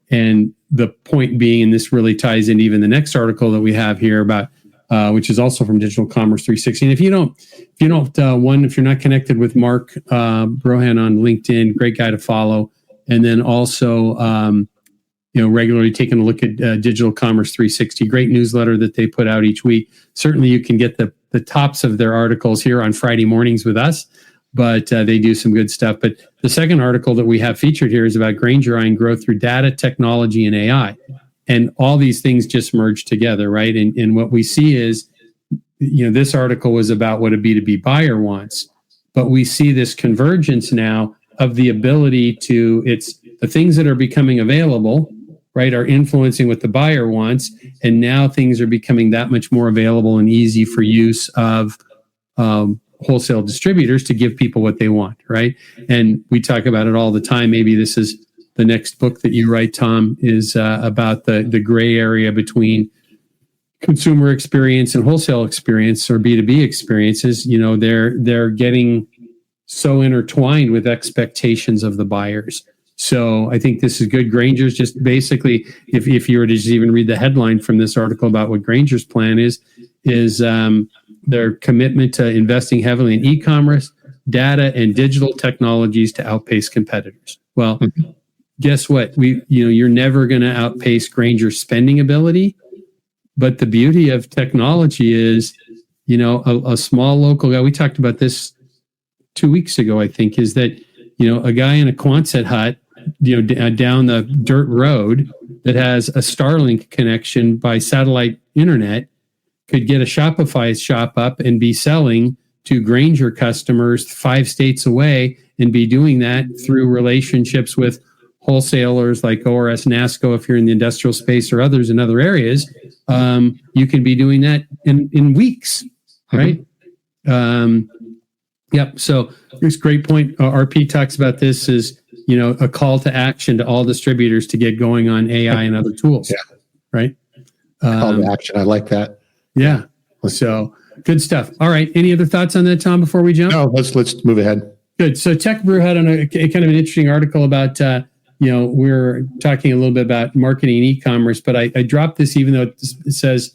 Speaker 3: and the point being, and this really ties into even the next article that we have here about. Which is also from Digital Commerce 360. And if you're not connected with Mark Brohan on LinkedIn, great guy to follow. And then also, regularly taking a look at Digital Commerce 360, great newsletter that they put out each week. Certainly, you can get the tops of their articles here on Friday mornings with us, but they do some good stuff. But the second article that we have featured here is about Grainger eyeing growth through data, technology, and AI. And all these things just merge together, right? And what we see is, this article was about what a B2B buyer wants, but we see this convergence now of the ability it's the things that are becoming available, right, are influencing what the buyer wants. And now things are becoming that much more available and easy for use of wholesale distributors to give people what they want, right? And we talk about it all the time. Maybe this is the next book that you write, Tom, is about the gray area between consumer experience and wholesale experience, or B2B experiences. They're getting so intertwined with expectations of the buyers. So I think this is good. Grainger's just basically, if you were to just even read the headline from this article about what Grainger's plan is their commitment to investing heavily in e-commerce, data, and digital technologies to outpace competitors. Well, guess what? You're never going to outpace Grainger's spending ability. But the beauty of technology is, a small local guy, we talked about this 2 weeks ago, I think, is that, a guy in a Quonset hut, down the dirt road that has a Starlink connection by satellite internet could get a Shopify shop up and be selling to Grainger customers 5 states away, and be doing that through relationships with wholesalers like ORS, NASCO, if you're in the industrial space, or others in other areas. You can be doing that in weeks, right? Yep. So it's a great point. RP talks about this as, a call to action to all distributors to get going on AI and other tools, right?
Speaker 2: Call to action. I like that.
Speaker 3: Yeah. So good stuff. All right. Any other thoughts on that, Tom, before we jump?
Speaker 2: No, let's move ahead.
Speaker 3: Good. So Tech Brew had a kind of an interesting article about, we're talking a little bit about marketing and e-commerce, but I dropped this, even though it says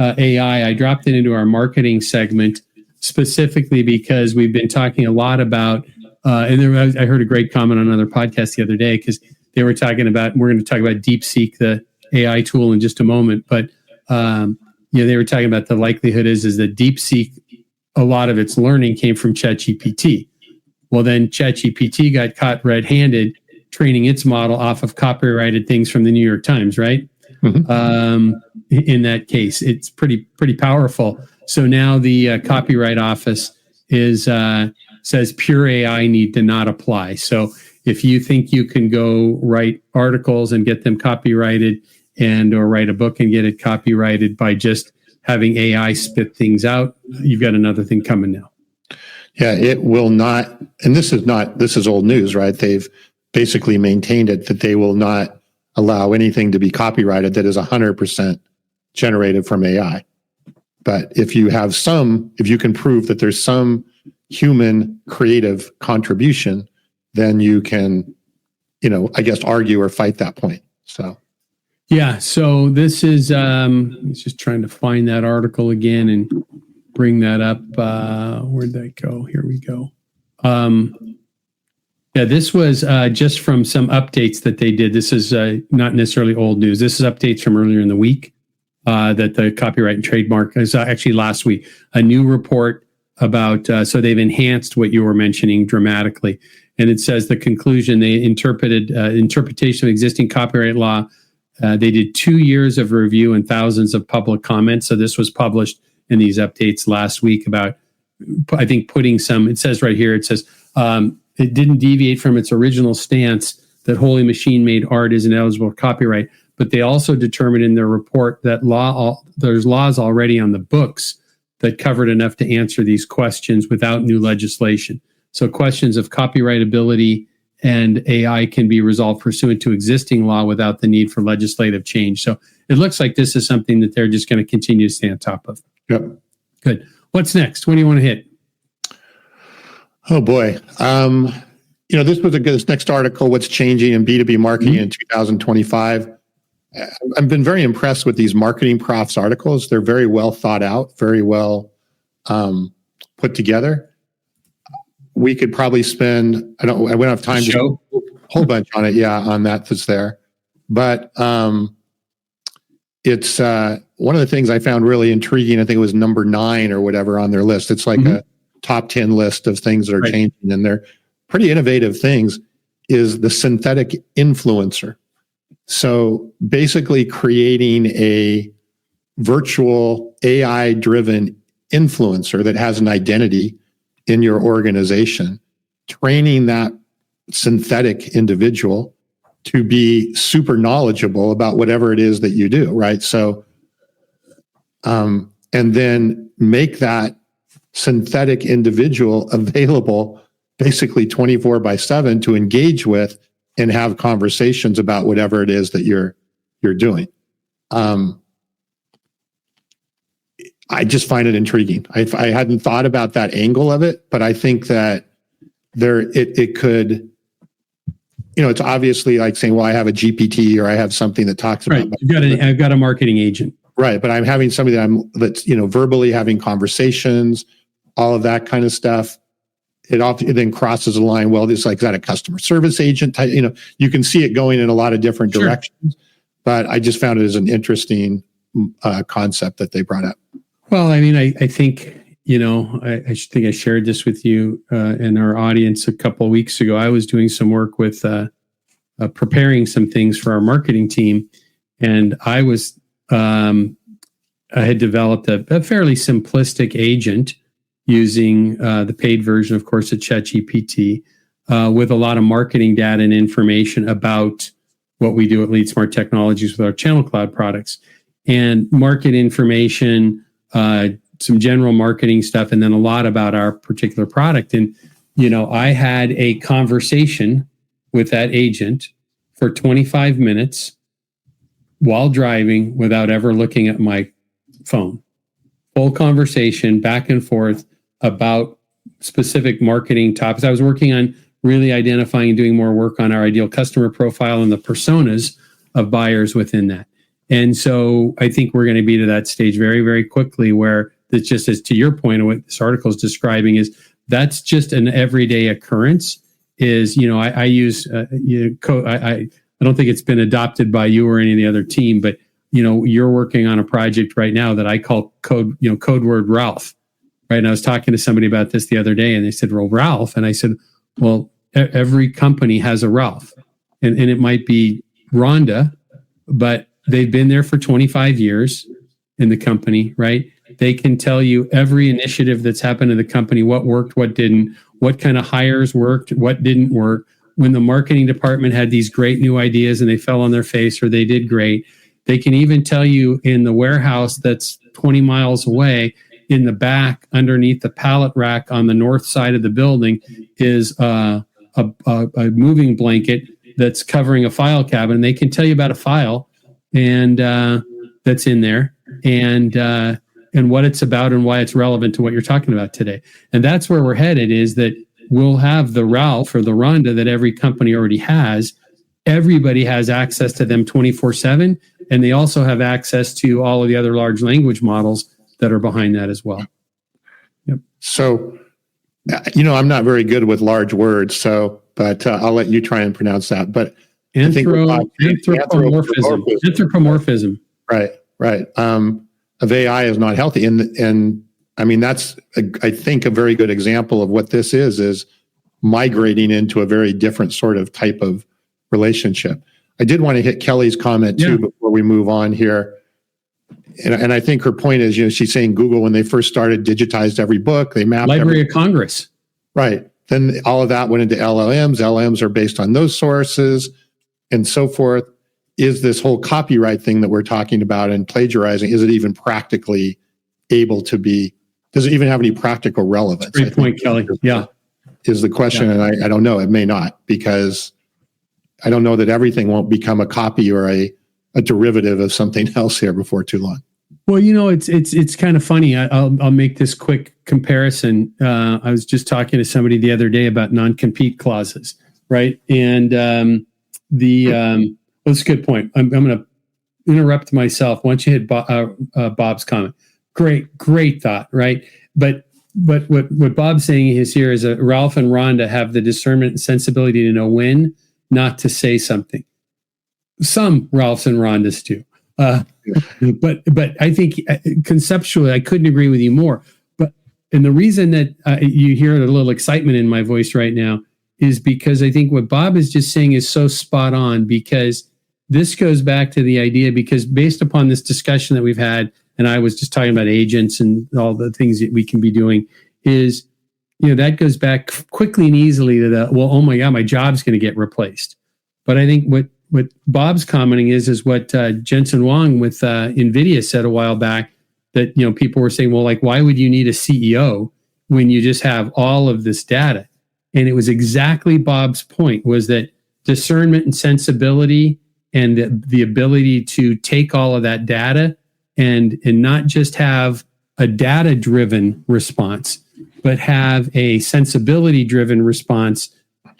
Speaker 3: AI, I dropped it into our marketing segment specifically because we've been talking a lot about, I heard a great comment on another podcast the other day, because they were talking about, we're going to talk about DeepSeek, the AI tool, in just a moment, but they were talking about the likelihood is that DeepSeek, a lot of its learning came from ChatGPT. Well, then ChatGPT got caught red-handed training its model off of copyrighted things from the New York Times, right? In that case, it's pretty powerful. So now the Copyright Office says pure AI need to not apply. So if you think you can go write articles and get them copyrighted, or write a book and get it copyrighted by just having AI spit things out, you've got another thing coming now.
Speaker 2: Yeah, it will not. And this is old news, right? They've basically maintained it, that they will not allow anything to be copyrighted that is 100% generated from AI. But if you can prove that there's some human creative contribution, then you can, I guess, argue or fight that point. So.
Speaker 3: Yeah. So this is, just trying to find that article again and bring that up. Where'd that go? Here we go. This was just from some updates that they did. This is not necessarily old news. This is updates from earlier in the week that the Copyright and Trademark is actually last week. A new report about, so they've enhanced what you were mentioning dramatically. And it says the conclusion, they interpretation of existing copyright law. They did 2 years of review and thousands of public comments. So this was published in these updates last week about, I think, putting some, it says right here, it says, it didn't deviate from its original stance that wholly machine-made art is ineligible for copyright, but they also determined in their report that there's laws already on the books that covered enough to answer these questions without new legislation. So questions of copyrightability and AI can be resolved pursuant to existing law without the need for legislative change. So it looks like this is something that they're just going to continue to stay on top of.
Speaker 2: Yep.
Speaker 3: Good. What's next? What do you want to hit?
Speaker 2: Oh boy. This next article, what's changing in B2B marketing in 2025. I've been very impressed with these marketing profs articles. They're very well thought out, very well put together. We could probably spend, I wouldn't have time to show a whole bunch on it. Yeah, on that's there. But it's one of the things I found really intriguing. I think it was number 9 or whatever on their list. It's like a top 10 list of things that are changing, and they're pretty innovative things, is the synthetic influencer. So basically creating a virtual AI-driven influencer that has an identity in your organization, training that synthetic individual to be super knowledgeable about whatever it is that you do, right? So, and then make that synthetic individual available basically 24/7 to engage with and have conversations about whatever it is that you're doing. I just find it intriguing. I hadn't thought about that angle of it, but I think that it could, it's obviously like saying, well, I have a GPT or I have something that talks about.
Speaker 3: Right. I've got a marketing agent.
Speaker 2: Right. But I'm having somebody that's verbally having conversations, all of that kind of stuff. It then crosses a line. Well, it's like, is that a customer service agent type? You can see it going in a lot of different directions, but I just found it as an interesting concept that they brought up.
Speaker 3: Well, I mean, I think, I think I shared this with you and our audience a couple of weeks ago. I was doing some work with preparing some things for our marketing team, and I had developed a fairly simplistic agent using the paid version, of course, of ChatGPT, with a lot of marketing data and information about what we do at LeadSmart Technologies with our Channel Cloud products, and market information, some general marketing stuff, and then a lot about our particular product. And, I had a conversation with that agent for 25 minutes while driving without ever looking at my phone. Full conversation back and forth about specific marketing topics. I was working on really identifying and doing more work on our ideal customer profile and the personas of buyers within that. And so I think we're going to be to that stage very, very quickly, where it's just, as to your point of what this article is describing, is that's just an everyday occurrence. Is, I use code. I don't think it's been adopted by you or any of the other team, but you're working on a project right now that I call code word Ralph. Right. And I was talking to somebody about this the other day, and they said, well, Ralph. And I said, well, every company has a Ralph, and it might be Rhonda, but they've been there for 25 years in the company, right? They can tell you every initiative that's happened in the company, what worked, what didn't, what kind of hires worked, what didn't work. When the marketing department had these great new ideas and they fell on their face or they did great, they can even tell you in the warehouse that's 20 miles away, in the back, underneath the pallet rack on the north side of the building, is a moving blanket that's covering a file cabinet. They can tell you about a file and that's in there, and what it's about and why it's relevant to what you're talking about today. And that's where we're headed, is that we'll have the Ralph or the Rhonda that every company already has. Everybody has access to them 24/7, and they also have access to all of the other large language models that are behind that as well. Yep.
Speaker 2: So, I'm not very good with large words, but I'll let you try and pronounce that. But
Speaker 3: anthropomorphism.
Speaker 2: Right. Of AI is not healthy, and I mean that's I think a very good example of what this is migrating into a very different sort of type of relationship. I did want to hit Kelly's comment too before we move on here. And I think her point is, she's saying Google, when they first started, digitized every book. They mapped
Speaker 3: Library of Congress.
Speaker 2: Right. Then all of that went into LLMs. LLMs are based on those sources and so forth. Is this whole copyright thing that we're talking about and plagiarizing, is it even practically able to be, does it even have any practical relevance?
Speaker 3: Great point, Kelly. Yeah.
Speaker 2: Is the question. Yeah. And I don't know. It may not, because I don't know that everything won't become a copy or a derivative of something else here before too long.
Speaker 3: Well, it's kind of funny. I'll make this quick comparison. I was just talking to somebody the other day about non-compete clauses, right? And that's a good point. I'm going to interrupt myself once you hit Bob's comment. Great thought, right? But what Bob's saying is here is that Ralph and Rhonda have the discernment and sensibility to know when not to say something. Some Ralphs and Rhondas do. But I think conceptually, I couldn't agree with you more. And the reason that you hear a little excitement in my voice right now is because I think what Bob is just saying is so spot on, because this goes back to the idea, because based upon this discussion that we've had, and I was just talking about agents and all the things that we can be doing, is, that goes back quickly and easily to the, well, oh my God, my job's going to get replaced. But I think what Bob's commenting is what Jensen Huang with NVIDIA said a while back, that, people were saying, well, like, why would you need a CEO when you just have all of this data? And it was exactly Bob's point, was that discernment and sensibility and the ability to take all of that data and not just have a data-driven response, but have a sensibility driven response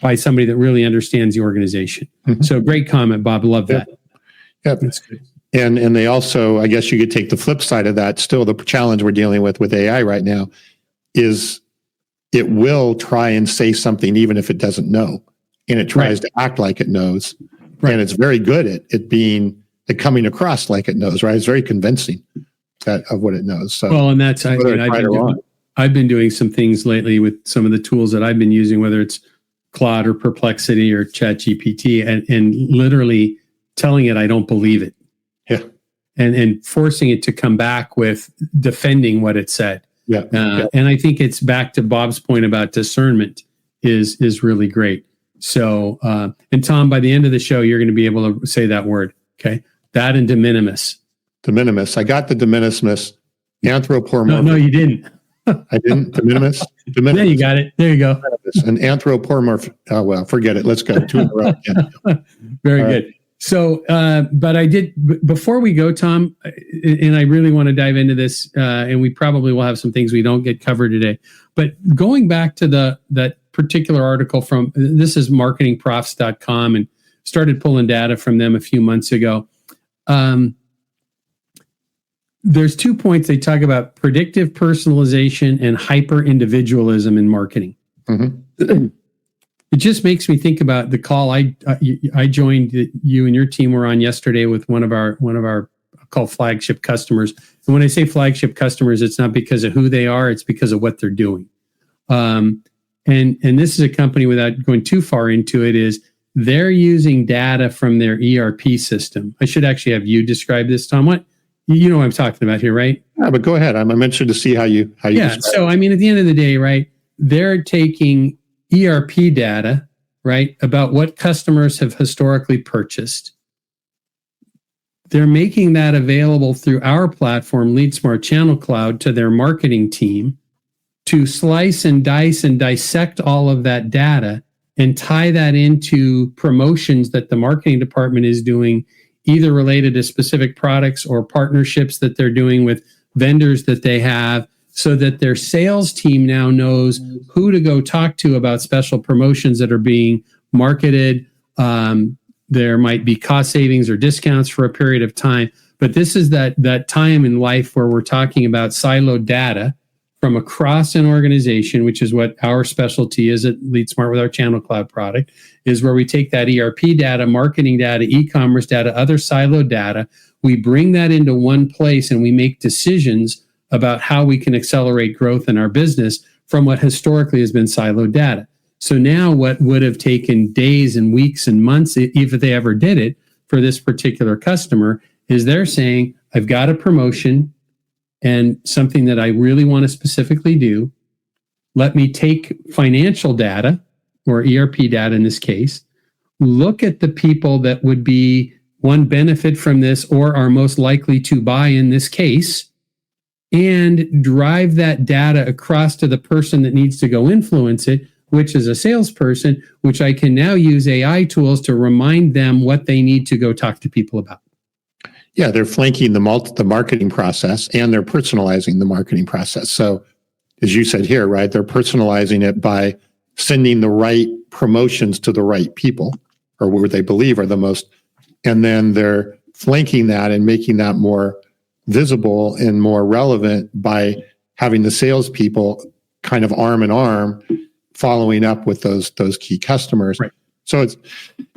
Speaker 3: by somebody that really understands the organization. So great comment, Bob. Love that.
Speaker 2: Yep.
Speaker 3: That's good.
Speaker 2: And they also, I guess you could take the flip side of that. Still, the challenge we're dealing with AI right now is it will try and say something even if it doesn't know, and it tries to act like it knows, and it's very good at coming across like it knows. Right? It's very convincing of what it knows. So,
Speaker 3: well, and that's I've been doing some things lately with some of the tools that I've been using, whether it's Claude or Perplexity or ChatGPT, and literally telling it I don't believe it.
Speaker 2: Yeah.
Speaker 3: And forcing it to come back with defending what it said.
Speaker 2: Yeah.
Speaker 3: And I think it's back to Bob's point about discernment is really great. So, and Tom, by the end of the show, you're going to be able to say that word. Okay. That and de minimis.
Speaker 2: De minimis. I got the de minimis. Anthropomorphic.
Speaker 3: No, you didn't.
Speaker 2: I didn't. De minimis. De minimis.
Speaker 3: There you got it. There you go.
Speaker 2: An anthropomorphic. Oh, well, forget it. Let's go. 2 in a row again.
Speaker 3: Very good. So, but I did, before we go, Tom, and I really want to dive into this, and we probably will have some things we don't get covered today, but going back to that particular article from, this is marketingprofs.com, and started pulling data from them a few months ago. There's 2 points they talk about: predictive personalization and hyper individualism in marketing. It just makes me think about the call I joined that you and your team were on yesterday with one of our called flagship customers. And when I say flagship customers, it's not because of who they are; it's because of what they're doing. And this is a company, without going too far into it, is they're using data from their ERP system. I should actually have you describe this, Tom. What you know what I'm talking about here, right?
Speaker 2: Yeah, but go ahead. I'm interested to see how you.
Speaker 3: Yeah. So I mean, at the end of the day, right? They're taking ERP data, right, about what customers have historically purchased. They're making that available through our platform, LeadSmart Channel Cloud, to their marketing team to slice and dice and dissect all of that data and tie that into promotions that the marketing department is doing, either related to specific products or partnerships that they're doing with vendors that they have, so that their sales team now knows who to go talk to about special promotions that are being marketed. There might be cost savings or discounts for a period of time. But this is that time in life where we're talking about siloed data from across an organization, which is what our specialty is at LeadSmart with our Channel Cloud product, is where we take that ERP data, marketing data, e-commerce data, other siloed data, we bring that into one place and we make decisions about how we can accelerate growth in our business from what historically has been siloed data. So now what would have taken days and weeks and months, if they ever did it, for this particular customer, is they're saying, I've got a promotion and something that I really want to specifically do. Let me take financial data, or ERP data in this case, look at the people that would be, one, benefit from this or are most likely to buy in this case, and drive that data across to the person that needs to go influence it, which is a salesperson, which I can now use AI tools to remind them what they need to go talk to people about.
Speaker 2: Yeah, they're flanking the marketing process, and they're personalizing the marketing process. So, as you said here, right, they're personalizing it by sending the right promotions to the right people, or what they believe are the most, and then they're flanking that and making that more visible and more relevant by having the salespeople kind of arm in arm following up with those key customers.
Speaker 3: Right.
Speaker 2: So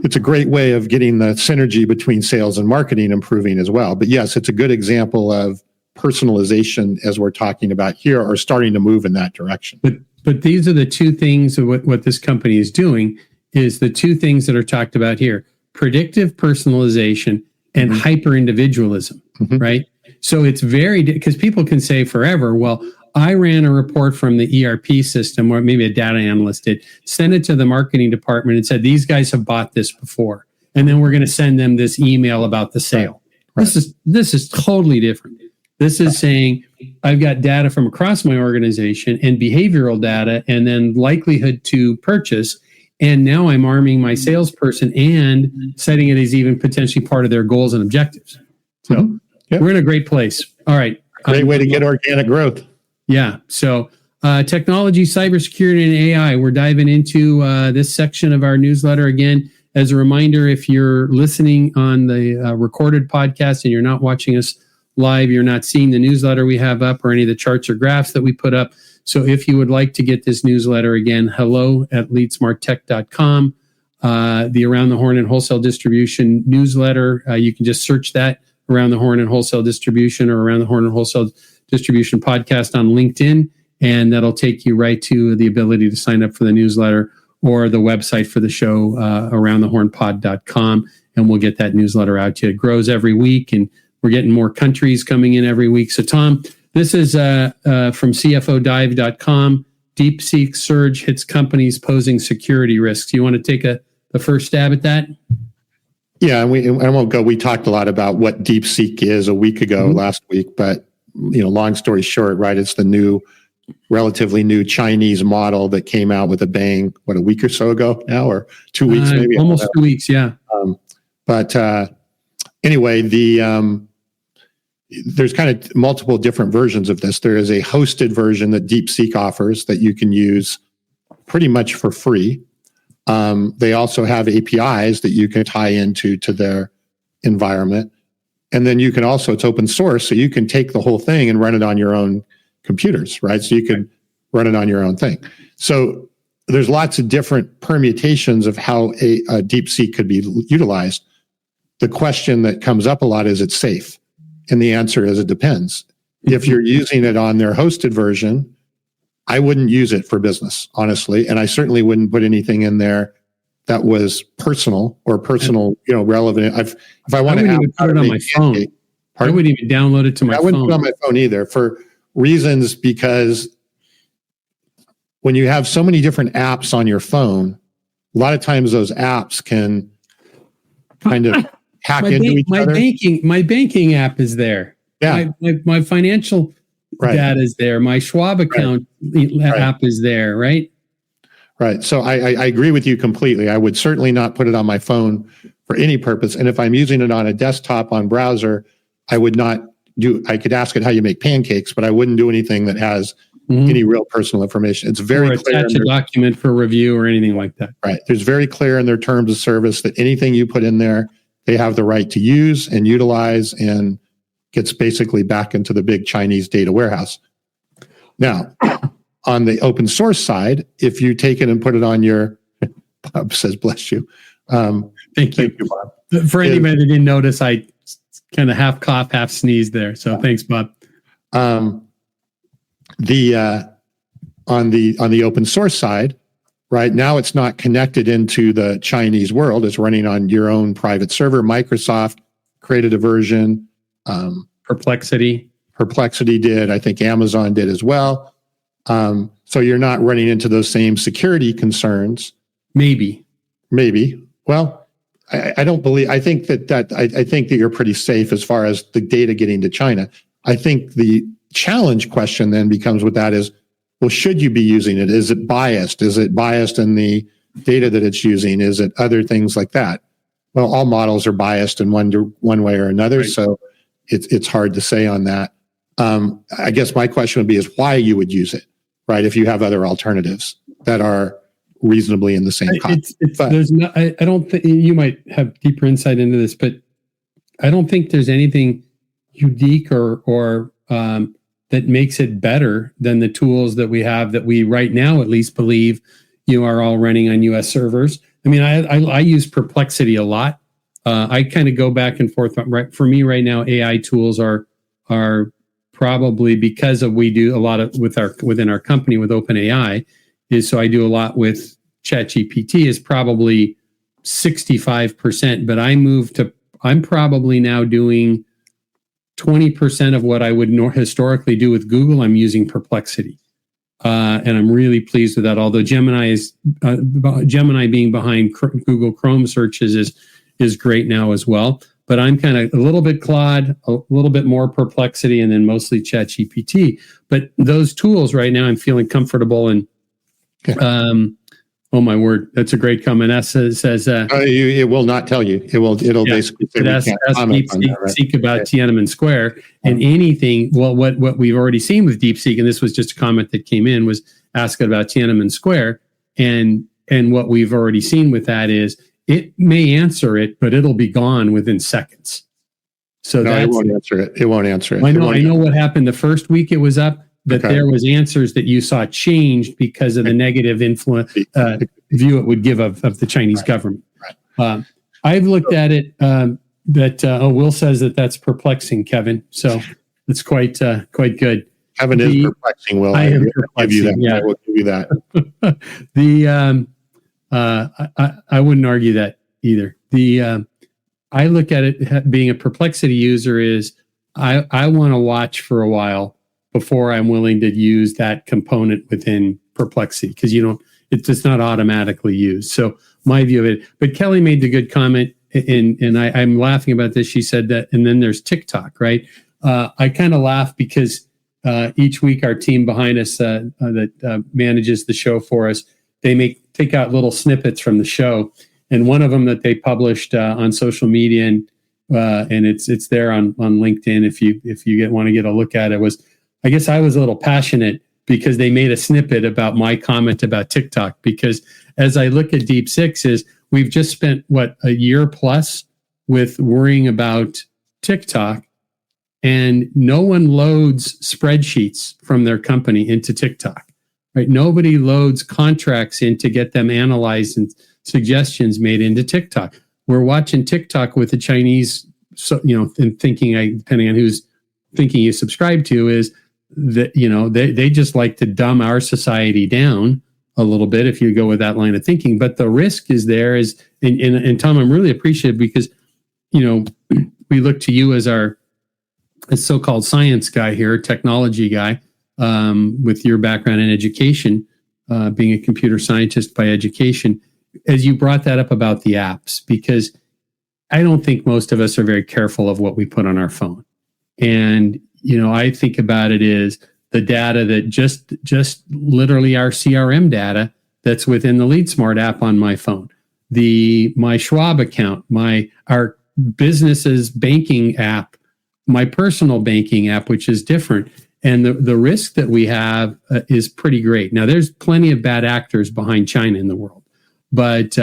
Speaker 2: it's a great way of getting the synergy between sales and marketing improving as well. But yes, it's a good example of personalization, as we're talking about here, or starting to move in that direction.
Speaker 3: But these are the 2 things of what this company is doing, is the 2 things that are talked about here: predictive personalization and hyper individualism, right? So it's because people can say forever, well, I ran a report from the ERP system, or maybe a data analyst did, send it to the marketing department and said, these guys have bought this before, and then we're going to send them this email about the sale. Right. This is totally different. This is saying, I've got data from across my organization and behavioral data, and then likelihood to purchase. And now I'm arming my salesperson and setting it as even potentially part of their goals and objectives. So we're in a great place. All right.
Speaker 2: Great way to get organic growth.
Speaker 3: Yeah. So technology, cybersecurity, and AI. We're diving into this section of our newsletter again. As a reminder, if you're listening on the recorded podcast and you're not watching us live, you're not seeing the newsletter we have up or any of the charts or graphs that we put up. So if you would like to get this newsletter again, hello@leadsmarttech.com. The Around the Horn and Wholesale Distribution newsletter, you can just search that, Around the Horn and Wholesale Distribution, or Around the Horn and Wholesale Distribution podcast on LinkedIn, and that'll take you right to the ability to sign up for the newsletter or the website for the show, aroundthehornpod.com, and we'll get that newsletter out to you. It grows every week, and we're getting more countries coming in every week. So, Tom, this is from CFOdive.com. DeepSeek surge hits companies posing security risks. You want to take the first stab at that?
Speaker 2: Yeah, and I won't go. We talked a lot about what DeepSeek is a week ago, last week, but long story short, right? It's the relatively new Chinese model that came out with a bang, a week or so ago now, or 2 weeks maybe?
Speaker 3: Almost 2 weeks, yeah.
Speaker 2: But anyway, there's kind of multiple different versions of this. There is a hosted version that DeepSeek offers that you can use pretty much for free. They also have APIs that you can tie into their environment. And then you can also, it's open source, so you can take the whole thing and run it on your own computers, right? So you can run it on your own thing. So there's lots of different permutations of how a DeepSeek could be utilized. The question that comes up a lot is, it's safe? And the answer is, it depends. If you're using it on their hosted version, I wouldn't use it for business, honestly. And I certainly wouldn't put anything in there that was personal relevant. If I want to
Speaker 3: put it on my phone, I wouldn't even download it to my phone.
Speaker 2: I wouldn't put it on my phone either, for reasons, because when you have so many different apps on your phone, a lot of times those apps can kind of hack into each other.
Speaker 3: My banking app is there.
Speaker 2: Yeah.
Speaker 3: My financial data is there. My Schwab account app is there, right?
Speaker 2: Right. So I agree with you completely. I would certainly not put it on my phone for any purpose. And if I'm using it on a desktop on browser, I could ask it how you make pancakes, but I wouldn't do anything that has any real personal information. It's very clear.
Speaker 3: Attach a document for review or anything like that.
Speaker 2: Right. There's very clear in their terms of service that anything you put in there, they have the right to use and utilize, and gets basically back into the big Chinese data warehouse. Now, on the open source side, if you take it and put it on your, Bob says, bless you.
Speaker 3: Thank you,
Speaker 2: Bob.
Speaker 3: For anybody that didn't notice, I kind of half cough, half sneeze there. So thanks, Bob.
Speaker 2: On the open source side, right now it's not connected into the Chinese world. It's running on your own private server. Microsoft created a version.
Speaker 3: Perplexity
Speaker 2: did. I think Amazon did as well. So you're not running into those same security concerns.
Speaker 3: Maybe.
Speaker 2: Well, I don't believe. I think that you're pretty safe as far as the data getting to China. I think the challenge question then becomes with that is, well, should you be using it? Is it biased? Is it biased in the data that it's using? Is it other things like that? Well, all models are biased in one way or another, right. So it's hard to say on that. I guess my question would be is why you would use it, right? If you have other alternatives that are reasonably in the same cost.
Speaker 3: I don't think you might have deeper insight into this, but I don't think there's anything unique or that makes it better than the tools that we have that we right now at least believe are all running on US servers. I mean, I use Perplexity a lot. I kind of go back and forth. Right, for me right now, AI tools are probably because we do a lot of within our company with OpenAI. So I do a lot with ChatGPT is probably 65%, but I'm probably now doing 20% of what I would historically do with Google. I'm using Perplexity. And I'm really pleased with that. Although Gemini being behind Google Chrome searches is great now as well. But I'm kind of a little bit Claude, a little bit more Perplexity, and then mostly ChatGPT. But those tools right now, I'm feeling comfortable and Oh my word, that's a great comment. That says
Speaker 2: it will not tell you. It'll basically say
Speaker 3: ask DeepSeek about Tiananmen Square and anything. Well, what we've already seen with DeepSeek, and this was just a comment that came in, was asking about Tiananmen Square, and what we've already seen with that is it may answer it, but it'll be gone within seconds. So
Speaker 2: it won't answer it. It won't answer it.
Speaker 3: I know what happened the first week it was up. That there was answers that you saw changed because of the negative influence view it would give of the Chinese government.
Speaker 2: Right.
Speaker 3: I've looked at it. Will says that's perplexing, Kevin. So it's quite good.
Speaker 2: Kevin is perplexing. Will I give you that? Yeah. I will give you that.
Speaker 3: I wouldn't argue that either. I look at it being a Perplexity user is I want to watch for a while before I'm willing to use that component within Perplexity, because it's just not automatically used. So my view of it. But Kelly made the good comment, and I'm laughing about this. She said that, and then there's TikTok, right? I kind of laugh because each week our team behind us that manages the show for us, they take out little snippets from the show, and one of them that they published on social media, and it's there on LinkedIn if you want to get a look at it, was, I guess I was a little passionate because they made a snippet about my comment about TikTok, because as I look at DeepSeek is we've just spent a year plus with worrying about TikTok, and no one loads spreadsheets from their company into TikTok, right? Nobody loads contracts in to get them analyzed and suggestions made into TikTok. We're watching TikTok with the Chinese, and thinking, depending on who's thinking you subscribe to, is that they just like to dumb our society down a little bit if you go with that line of thinking. But the risk is there is, and Tom, I'm really appreciative because we look to you as our so-called science guy here, technology guy, with your background in education, being a computer scientist by education, as you brought that up about the apps, because I don't think most of us are very careful of what we put on our phone. And I think about it is the data that just literally our CRM data that's within the LeadSmart app on my phone, my Schwab account, our business's banking app, my personal banking app, which is different. And the risk that we have is pretty great. Now, there's plenty of bad actors behind China in the world. But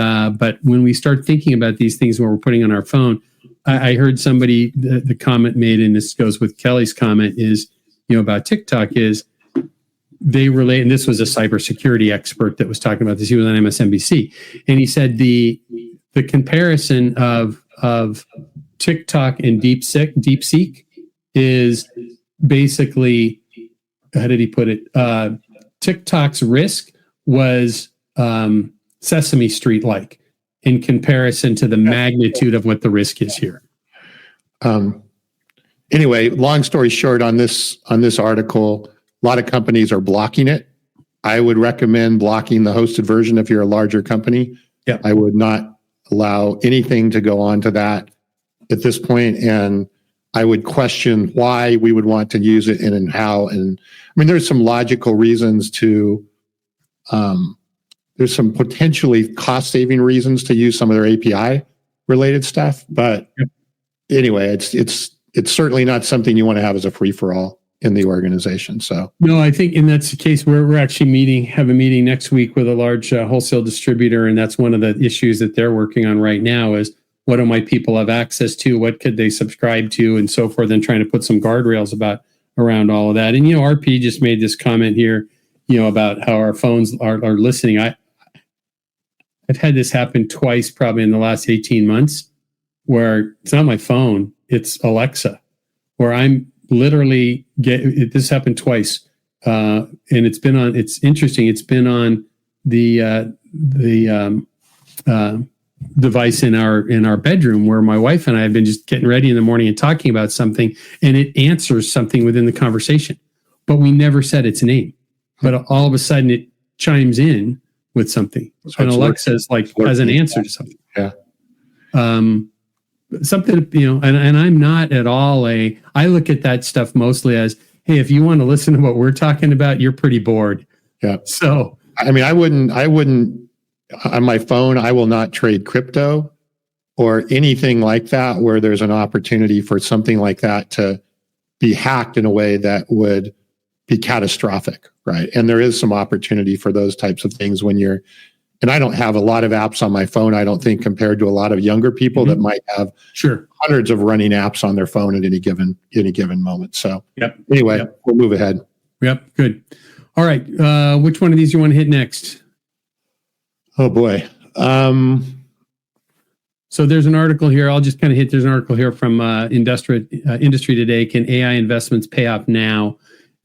Speaker 3: when we start thinking about these things when we're putting on our phone, I heard somebody, the comment made, and this goes with Kelly's comment, is, about TikTok, is they relate, and this was a cybersecurity expert that was talking about this. He was on MSNBC, and he said the comparison of TikTok and DeepSeek is basically, how did he put it? TikTok's risk was Sesame Street-like in comparison to the magnitude of what the risk is here.
Speaker 2: Anyway, long story short, on this article, a lot of companies are blocking it. I would recommend blocking the hosted version if you're a larger company.
Speaker 3: Yeah.
Speaker 2: I would not allow anything to go on to that at this point, and I would question why we would want to use it and how. And I mean, there's some logical reasons to. There's some potentially cost-saving reasons to use some of their API-related stuff, but anyway, it's certainly not something you want to have as a free-for-all in the organization. So
Speaker 3: no, I think, and that's the case. We're actually have a meeting next week with a large wholesale distributor, and that's one of the issues that they're working on right now is what do my people have access to, what could they subscribe to, and so forth, and trying to put some guardrails around all of that. And RP just made this comment here, about how our phones are listening. I've had this happen twice probably in the last 18 months where it's not my phone, it's Alexa, where I'm literally this happened twice. And it's interesting. It's been on the device in our bedroom where my wife and I have been just getting ready in the morning and talking about something, and it answers something within the conversation, but we never said its name. But all of a sudden it chimes in with something, so and Alexa's has an answer to something.
Speaker 2: Yeah.
Speaker 3: Something, and I'm not at all I look at that stuff mostly as, hey, if you want to listen to what we're talking about, you're pretty bored.
Speaker 2: Yeah.
Speaker 3: So,
Speaker 2: I mean, I wouldn't on my phone, I will not trade crypto or anything like that where there's an opportunity for something like that to be hacked in a way that would be catastrophic, right? And there is some opportunity for those types of things when you're, and I don't have a lot of apps on my phone, I don't think, compared to a lot of younger people that might have hundreds of running apps on their phone at any given moment. So anyway, we'll move ahead.
Speaker 3: Yep, good. All right, which one of these you want to hit next?
Speaker 2: Oh boy.
Speaker 3: So there's an article here. I'll just kind of hit. There's an article here from Industry Today. Can AI investments pay off now?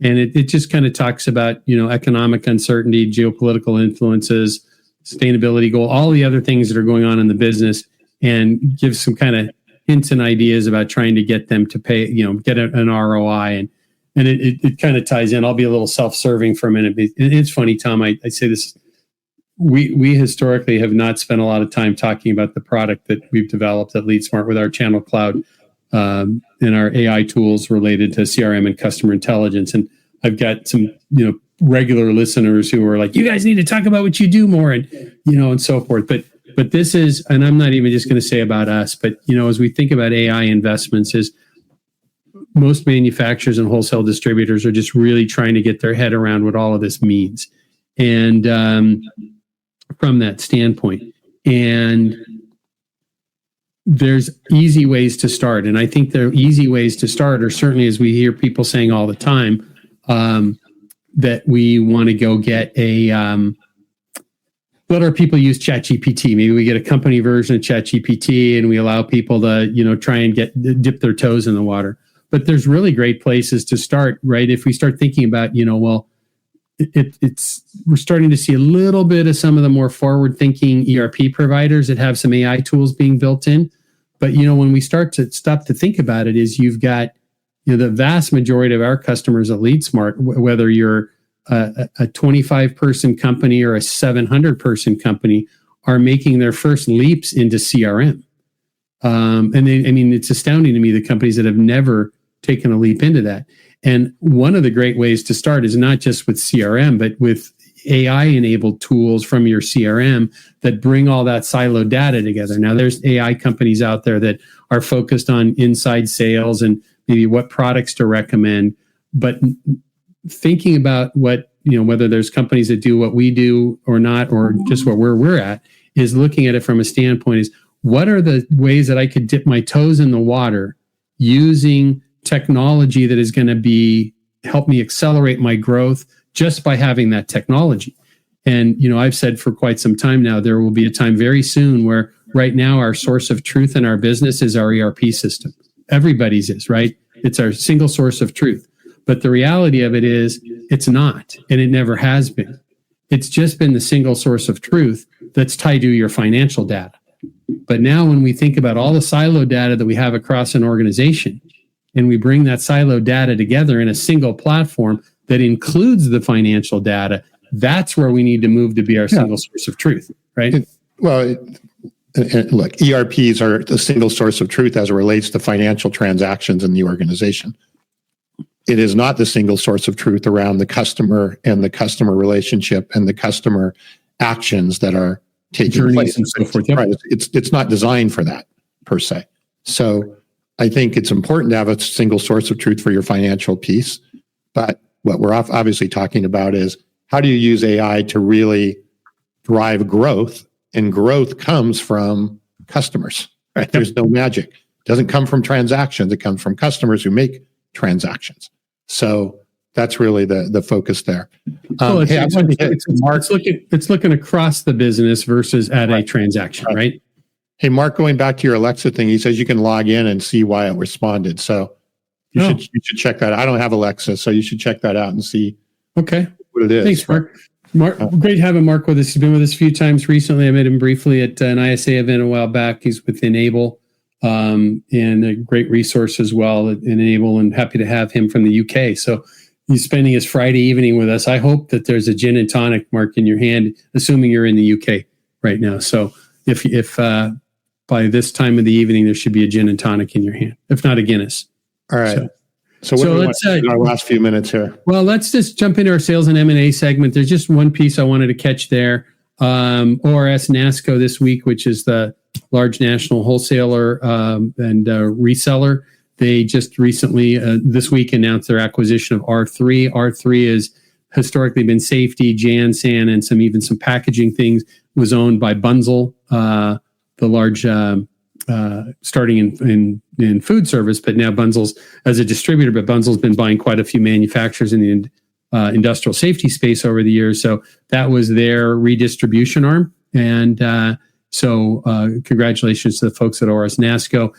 Speaker 3: And it just kind of talks about, economic uncertainty, geopolitical influences, sustainability goal, all the other things that are going on in the business, and gives some kind of hints and ideas about trying to get them to pay, get an ROI. And it kind of ties in. I'll be a little self-serving for a minute. It's funny, Tom. I say this. We historically have not spent a lot of time talking about the product that we've developed at LeadSmart with our Channel Cloud and our AI tools related to CRM and customer intelligence. And I've got some, regular listeners who are like, you guys need to talk about what you do more, and and so forth. But this is, and I'm not even just going to say about us, but as we think about AI investments, is most manufacturers and wholesale distributors are just really trying to get their head around what all of this means. And from that standpoint, and there's easy ways to start. And I think the easy ways to start are certainly, as we hear people saying all the time, that we want to go get let our people use ChatGPT. Maybe we get a company version of ChatGPT and we allow people to, try and dip their toes in the water. But there's really great places to start, right? If we start thinking about, we're starting to see a little bit of some of the more forward-thinking ERP providers that have some AI tools being built in. But when we stop to think about it, is you've got the vast majority of our customers at LeadSmart, whether you're a 25-person company or a 700-person company, are making their first leaps into CRM. And it's astounding to me, the companies that have never taken a leap into that. And one of the great ways to start is not just with CRM, but with AI-enabled tools from your CRM that bring all that siloed data together. Now, there's AI companies out there that are focused on inside sales and maybe what products to recommend. But thinking about what, whether there's companies that do what we do or not, or just where we're at, is looking at it from a standpoint is, what are the ways that I could dip my toes in the water using technology that is going to help me accelerate my growth just by having that technology. And, I've said for quite some time now, there will be a time very soon where right now our source of truth in our business is our ERP system. Everybody's is, right? It's our single source of truth. But the reality of it is it's not, and it never has been. It's just been the single source of truth that's tied to your financial data. But now when we think about all the silo data that we have across an organization, and we bring that siloed data together in a single platform that includes the financial data, that's where we need to move to be our single source of truth, right?
Speaker 2: Look, ERPs are the single source of truth as it relates to financial transactions in the organization. It is not the single source of truth around the customer and the customer relationship and the customer actions that are taking place
Speaker 3: and so forth. Yep.
Speaker 2: Right. It's not designed for that per se. So I think it's important to have a single source of truth for your financial piece. But what we're obviously talking about is, how do you use AI to really drive growth? And growth comes from customers, right? Yep. There's no magic. It doesn't come from transactions. It comes from customers who make transactions. So that's really the focus there.
Speaker 3: It's looking across the business versus at a transaction, right?
Speaker 2: Hey, Mark, going back to your Alexa thing, he says you can log in and see why it responded. So you should check that out. I don't have Alexa, so you should check that out and see what it is.
Speaker 3: Thanks, Mark. Great having Mark with us. He's been with us a few times recently. I met him briefly at an ISA event a while back. He's with Enable, and a great resource as well at Enable, and happy to have him from the UK. So he's spending his Friday evening with us. I hope that there's a gin and tonic, Mark, in your hand, assuming you're in the UK right now. So if by this time of the evening, there should be a gin and tonic in your hand, if not a Guinness.
Speaker 2: All right. So what do we want to do in our last few minutes here?
Speaker 3: Well, let's just jump into our sales and M&A segment. There's just one piece I wanted to catch there. ORS NASCO this week, which is the large national wholesaler and reseller. They just recently, this week, announced their acquisition of R3. R3 has historically been safety, Jansan, and even some packaging things. Was owned by Bunzl, the large starting in food service, but now Bunzl's as a distributor. But Bunzl's been buying quite a few manufacturers in the industrial safety space over the years. So that was their redistribution arm. And so congratulations to the folks at ORS NASCO.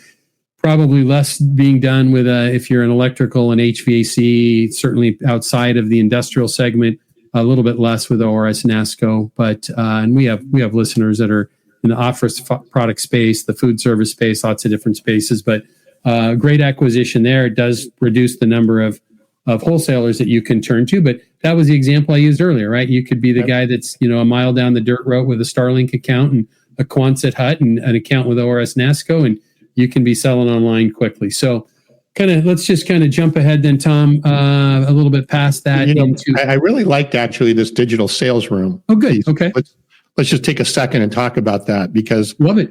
Speaker 3: Probably less being done with if you're in electrical and HVAC, certainly outside of the industrial segment, a little bit less with ORS NASCO. But and we have listeners that are in the office product space, the food service space, lots of different spaces. But great acquisition there. It does reduce the number of wholesalers that you can turn to. But that was the example I used earlier, right? You could be the guy that's, a mile down the dirt road with a Starlink account and a Quonset hut and an account with ORS NASCO, and you can be selling online quickly. So let's just jump ahead then, Tom, a little bit past that.
Speaker 2: I really liked actually this digital sales room.
Speaker 3: Oh, good. Okay.
Speaker 2: Let's just take a second and talk about that because...
Speaker 3: Love it.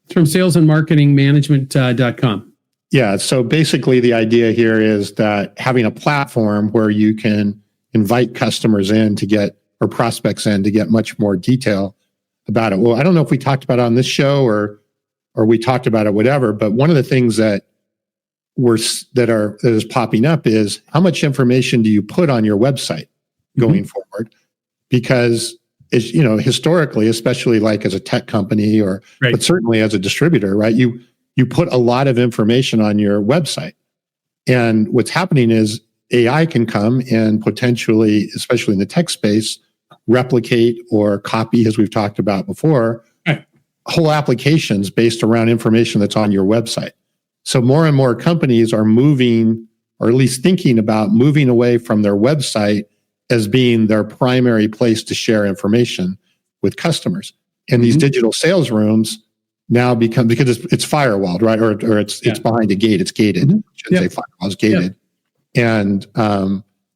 Speaker 3: It's from salesandmarketingmanagement.com.
Speaker 2: Yeah. So basically the idea here is that having a platform where you can invite customers in to get, or prospects in to get much more detail about it. Well, I don't know if we talked about it on this show or we talked about it, whatever, but one of the things that is popping up is how much information do you put on your website going forward? Because historically, especially like as a tech company but certainly as a distributor, right? You put a lot of information on your website. And what's happening is AI can come and potentially, especially in the tech space, replicate or copy, as we've talked about before, whole applications based around information that's on your website. So more and more companies are moving, or at least thinking about moving away from their website as being their primary place to share information with customers. And these digital sales rooms now become, because it's firewalled, right? Or it's behind a gate. It's gated. I shouldn't say firewall, it's gated. And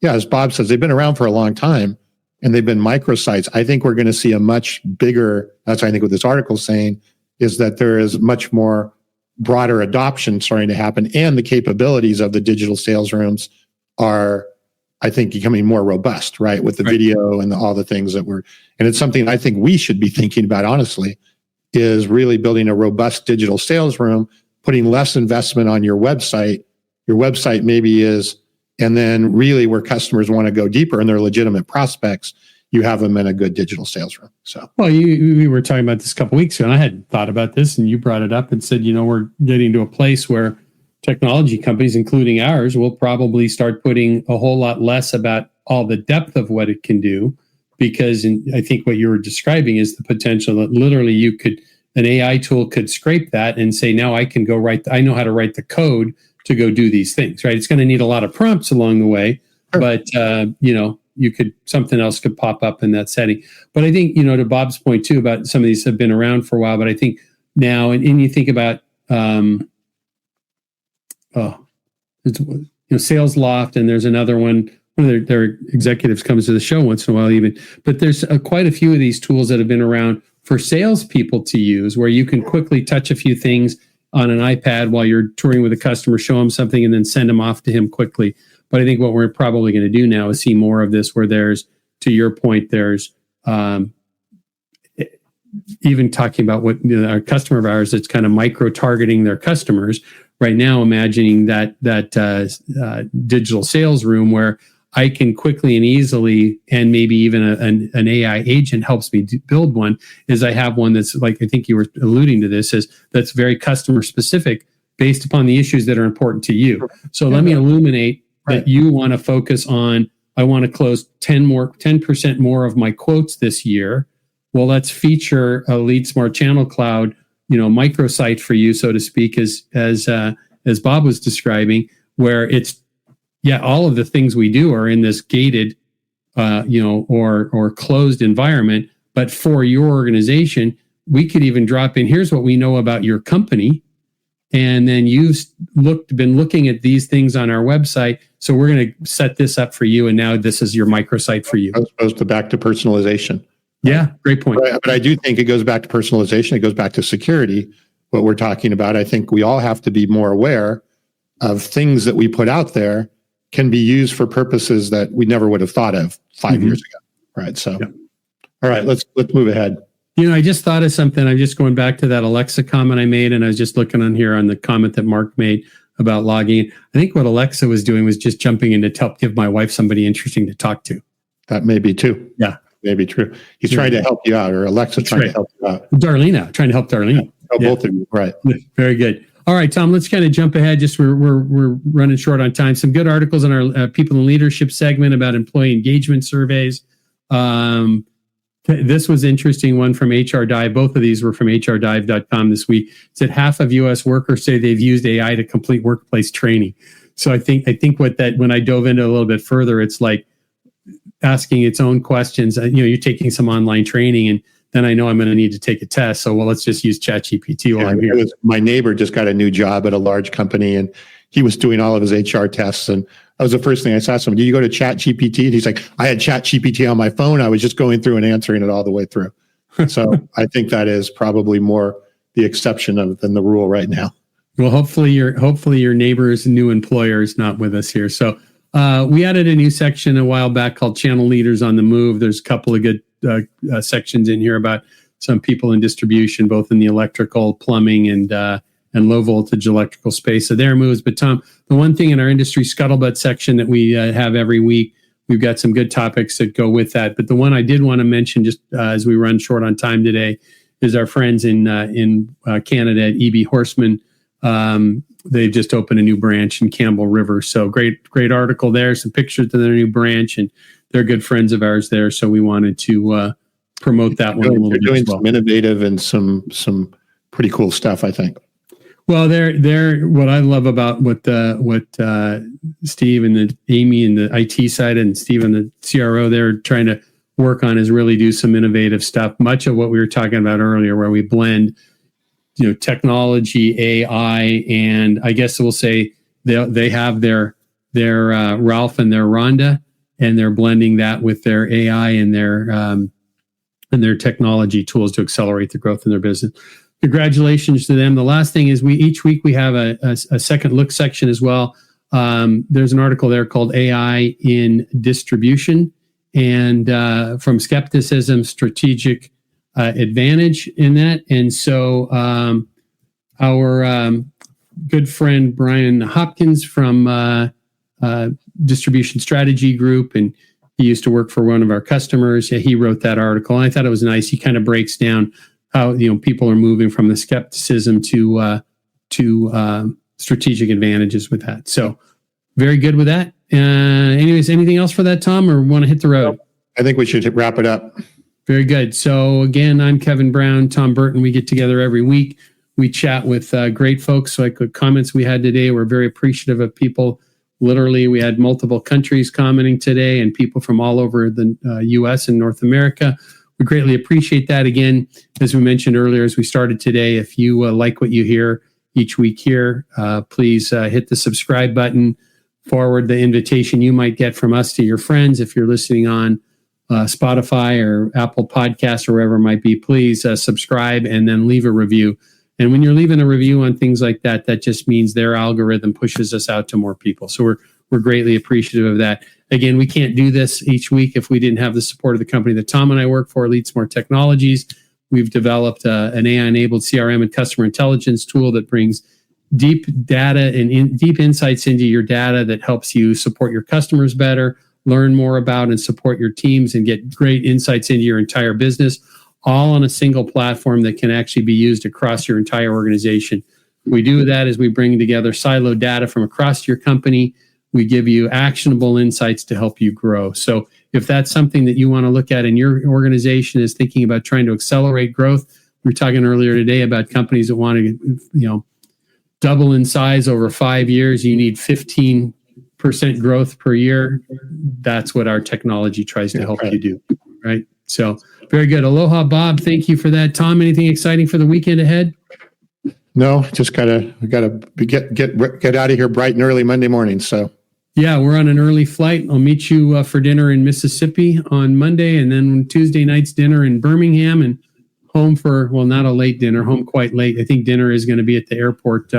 Speaker 2: as Bob says, they've been around for a long time and they've been microsites. I think we're going to see a much bigger, that's I think what this article is saying, is that there is much more broader adoption starting to happen, and the capabilities of the digital sales rooms are, I think, becoming more robust, right? With the video and all the things that and it's something I think we should be thinking about, honestly, is really building a robust digital sales room, putting less investment on your website. Your website maybe is, and then really where customers want to go deeper and they're legitimate prospects, you have them in a good digital sales room. So,
Speaker 3: well, we were talking about this a couple of weeks ago, and I hadn't thought about this, and you brought it up and said, we're getting to a place where technology companies, including ours, will probably start putting a whole lot less about all the depth of what it can do, because I think what you were describing is the potential that literally an AI tool could scrape that and say, now I can go I know how to write the code to go do these things, right? It's going to need a lot of prompts along the way, but something else could pop up in that setting. But I think, to Bob's point too, about some of these have been around for a while, but I think now, and you think about, Sales Loft, and there's another one of their executives comes to the show once in a while even, but there's quite a few of these tools that have been around for salespeople to use, where you can quickly touch a few things on an iPad while you're touring with a customer, show them something, and then send them off to him quickly. But I think what we're probably going to do now is see more of this, where there's, to your point, there's even talking about what our customer of ours that's kind of micro-targeting their customers right now, imagining that digital sales room where I can quickly and easily, and maybe even an AI agent helps me build one, is I have one that's like, I think you were alluding to this, that's very customer specific based upon the issues that are important to you. So let me illuminate that you want to focus on, I want to close 10% more of my quotes this year. Well, let's feature a LeadSmart Channel Cloud, microsite for you, so to speak, as Bob was describing, where it's, all of the things we do are in this gated, or closed environment. But for your organization, we could even drop in, here's what we know about your company. And then you've been looking at these things on our website. So we're going to set this up for you. And now this is your microsite for you.
Speaker 2: As opposed to back to personalization.
Speaker 3: Yeah, great point.
Speaker 2: But I do think it goes back to personalization. It goes back to security, what we're talking about. I think we all have to be more aware of things that we put out there can be used for purposes that we never would have thought of 5 years ago. Right. So, all right, let's move ahead.
Speaker 3: I just thought of something. I'm just going back to that Alexa comment I made, and I was just looking on here on the comment that Mark made about logging in. I think what Alexa was doing was just jumping in to help give my wife somebody interesting to talk to.
Speaker 2: That may be true.
Speaker 3: Yeah.
Speaker 2: May be true. He's trying to help you out, or Alexa's trying to help you out.
Speaker 3: Darlene, trying to help Darlene.
Speaker 2: Oh, both of you. Right.
Speaker 3: Very good. All right, Tom, let's kind of jump ahead. Just we're running short on time. Some good articles in our People in Leadership segment about employee engagement surveys. This was interesting one from HR Dive. Both of these were from hrdive.com this week. It said half of U.S. workers say they've used AI to complete workplace training. So I think when I dove into it a little bit further, it's like asking its own questions. You're taking some online training, and then I know I'm going to need to take a test. So, let's just use ChatGPT while I'm here.
Speaker 2: My neighbor just got a new job at a large company, and he was doing all of his HR tests. And that was the first thing I asked him, do you go to ChatGPT? And he's like, I had ChatGPT on my phone. I was just going through and answering it all the way through. So I think that is probably more the exception than the rule right now.
Speaker 3: Well, hopefully your neighbor's new employer is not with us here. So we added a new section a while back called Channel Leaders on the Move. There's a couple of good sections in here about some people in distribution, both in the electrical, plumbing, and low voltage electrical space. So their moves. But Tom, the one thing in our industry scuttlebutt section that we have every week, we've got some good topics that go with that. But the one I did want to mention, just as we run short on time today, is our friends in Canada at EB Horseman. They've just opened a new branch in Campbell River. So great article there. Some pictures of their new branch, and they're good friends of ours there. So we wanted to promote that one a little bit.
Speaker 2: They're doing
Speaker 3: as well.
Speaker 2: Some innovative and some pretty cool stuff, I think.
Speaker 3: Well, they're what I love about what Steve and Amy and the IT side and Steve and the CRO they're trying to work on is really do some innovative stuff. Much of what we were talking about earlier, where we blend, technology, AI, and I guess we'll say they have their Ralph and their Rhonda, and they're blending that with their AI and their technology tools to accelerate the growth in their business. Congratulations to them. The last thing is each week we have a second look section as well. There's an article there called AI in Distribution, and from skepticism, strategic advantage in that. And so our good friend Brian Hopkins from Distribution Strategy Group, and he used to work for one of our customers. Yeah, he wrote that article, and I thought it was nice. He kind of breaks down how people are moving from the skepticism to strategic advantages with that. So very good with that. Anyways, anything else for that, Tom, or want to hit the road?
Speaker 2: I think we should wrap it up.
Speaker 3: Very good. So again, I'm Kevin Brown, Tom Burton. We get together every week. We chat with great folks. Like the comments we had today, we're very appreciative of people. Literally, we had multiple countries commenting today and people from all over the U.S. and North America. We greatly appreciate that. Again, as we mentioned earlier, as we started today, if you like what you hear each week here, please hit the subscribe button, forward the invitation you might get from us to your friends. If you're listening on Spotify or Apple Podcasts or wherever it might be, please subscribe and then leave a review. And when you're leaving a review on things like that, that just means their algorithm pushes us out to more people. So we're greatly appreciative of that. Again, we can't do this each week if we didn't have the support of the company that Tom and I work for, LeadSmart Technologies. We've developed an AI-enabled CRM and customer intelligence tool that brings deep data and deep insights into your data that helps you support your customers better, learn more about and support your teams, and get great insights into your entire business, all on a single platform that can actually be used across your entire organization. We do that as we bring together siloed data from across your company. We give you actionable insights to help you grow. So if that's something that you want to look at in your organization, is thinking about trying to accelerate growth. We were talking earlier today about companies that want to, double in size over 5 years. You need 15% growth per year. That's what our technology tries to help you do, right? So very good. Aloha, Bob. Thank you for that. Tom, anything exciting for the weekend ahead?
Speaker 2: No, just we gotta get out of here bright and early Monday morning. So
Speaker 3: Yeah, we're on an early flight. I'll meet you for dinner in Mississippi on Monday, and then Tuesday night's dinner in Birmingham, and home for, well, not a late dinner, home quite late. I think dinner is going to be at the airport,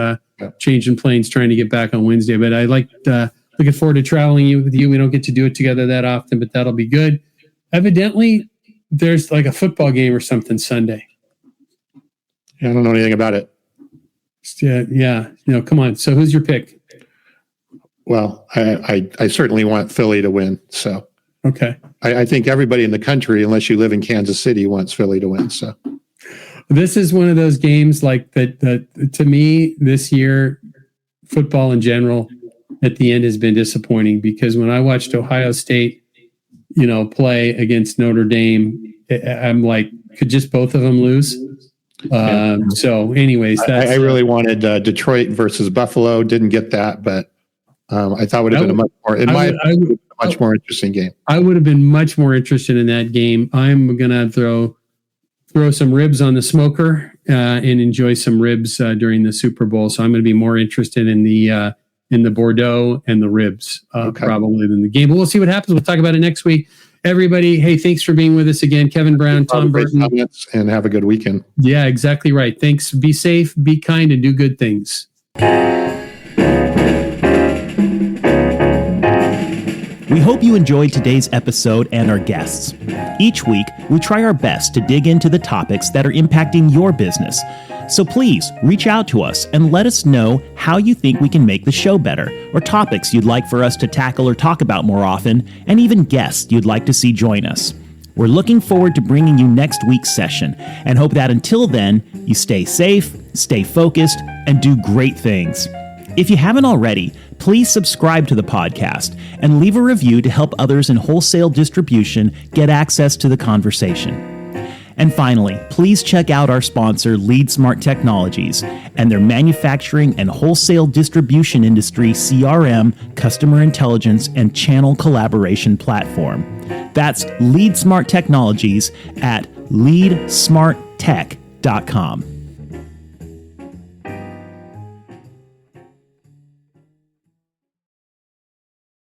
Speaker 3: changing planes, trying to get back on Wednesday. But I looking forward to traveling with you. We don't get to do it together that often, but that'll be good. Evidently, there's like a football game or something Sunday.
Speaker 2: I don't know anything about it.
Speaker 3: Yeah. Come on. So who's your pick?
Speaker 2: Well, I certainly want Philly to win. So
Speaker 3: okay.
Speaker 2: I think everybody in the country, unless you live in Kansas City, wants Philly to win. So
Speaker 3: this is one of those games like that to me this year, football in general at the end has been disappointing, because when I watched Ohio State, play against Notre Dame, I'm like, could just both of them lose? So anyways,
Speaker 2: I really wanted Detroit versus Buffalo. Didn't get that, but I thought would have been a much more interesting game. I would have been much more interested in that game. I'm gonna throw some ribs on the smoker and enjoy some ribs during the Super Bowl. So I'm going to be more interested in the Bordeaux and the ribs probably than the game. But we'll see what happens. We'll talk about it next week. Everybody, hey, thanks for being with us again. Kevin Brown, Tom Burton. And have a good weekend.
Speaker 3: Yeah, exactly right. Thanks. Be safe, be kind, and do good things.
Speaker 1: We hope you enjoyed today's episode and our guests. Each week, we try our best to dig into the topics that are impacting your business. So please reach out to us and let us know how you think we can make the show better, or topics you'd like for us to tackle or talk about more often, and even guests you'd like to see join us. We're looking forward to bringing you next week's session, and hope that until then, you stay safe, stay focused, and do great things. If you haven't already, please subscribe to the podcast and leave a review to help others in wholesale distribution get access to the conversation. And finally, please check out our sponsor, LeadSmart Technologies, and their manufacturing and wholesale distribution industry CRM, customer intelligence, and channel collaboration platform. That's LeadSmart Technologies at leadsmarttech.com.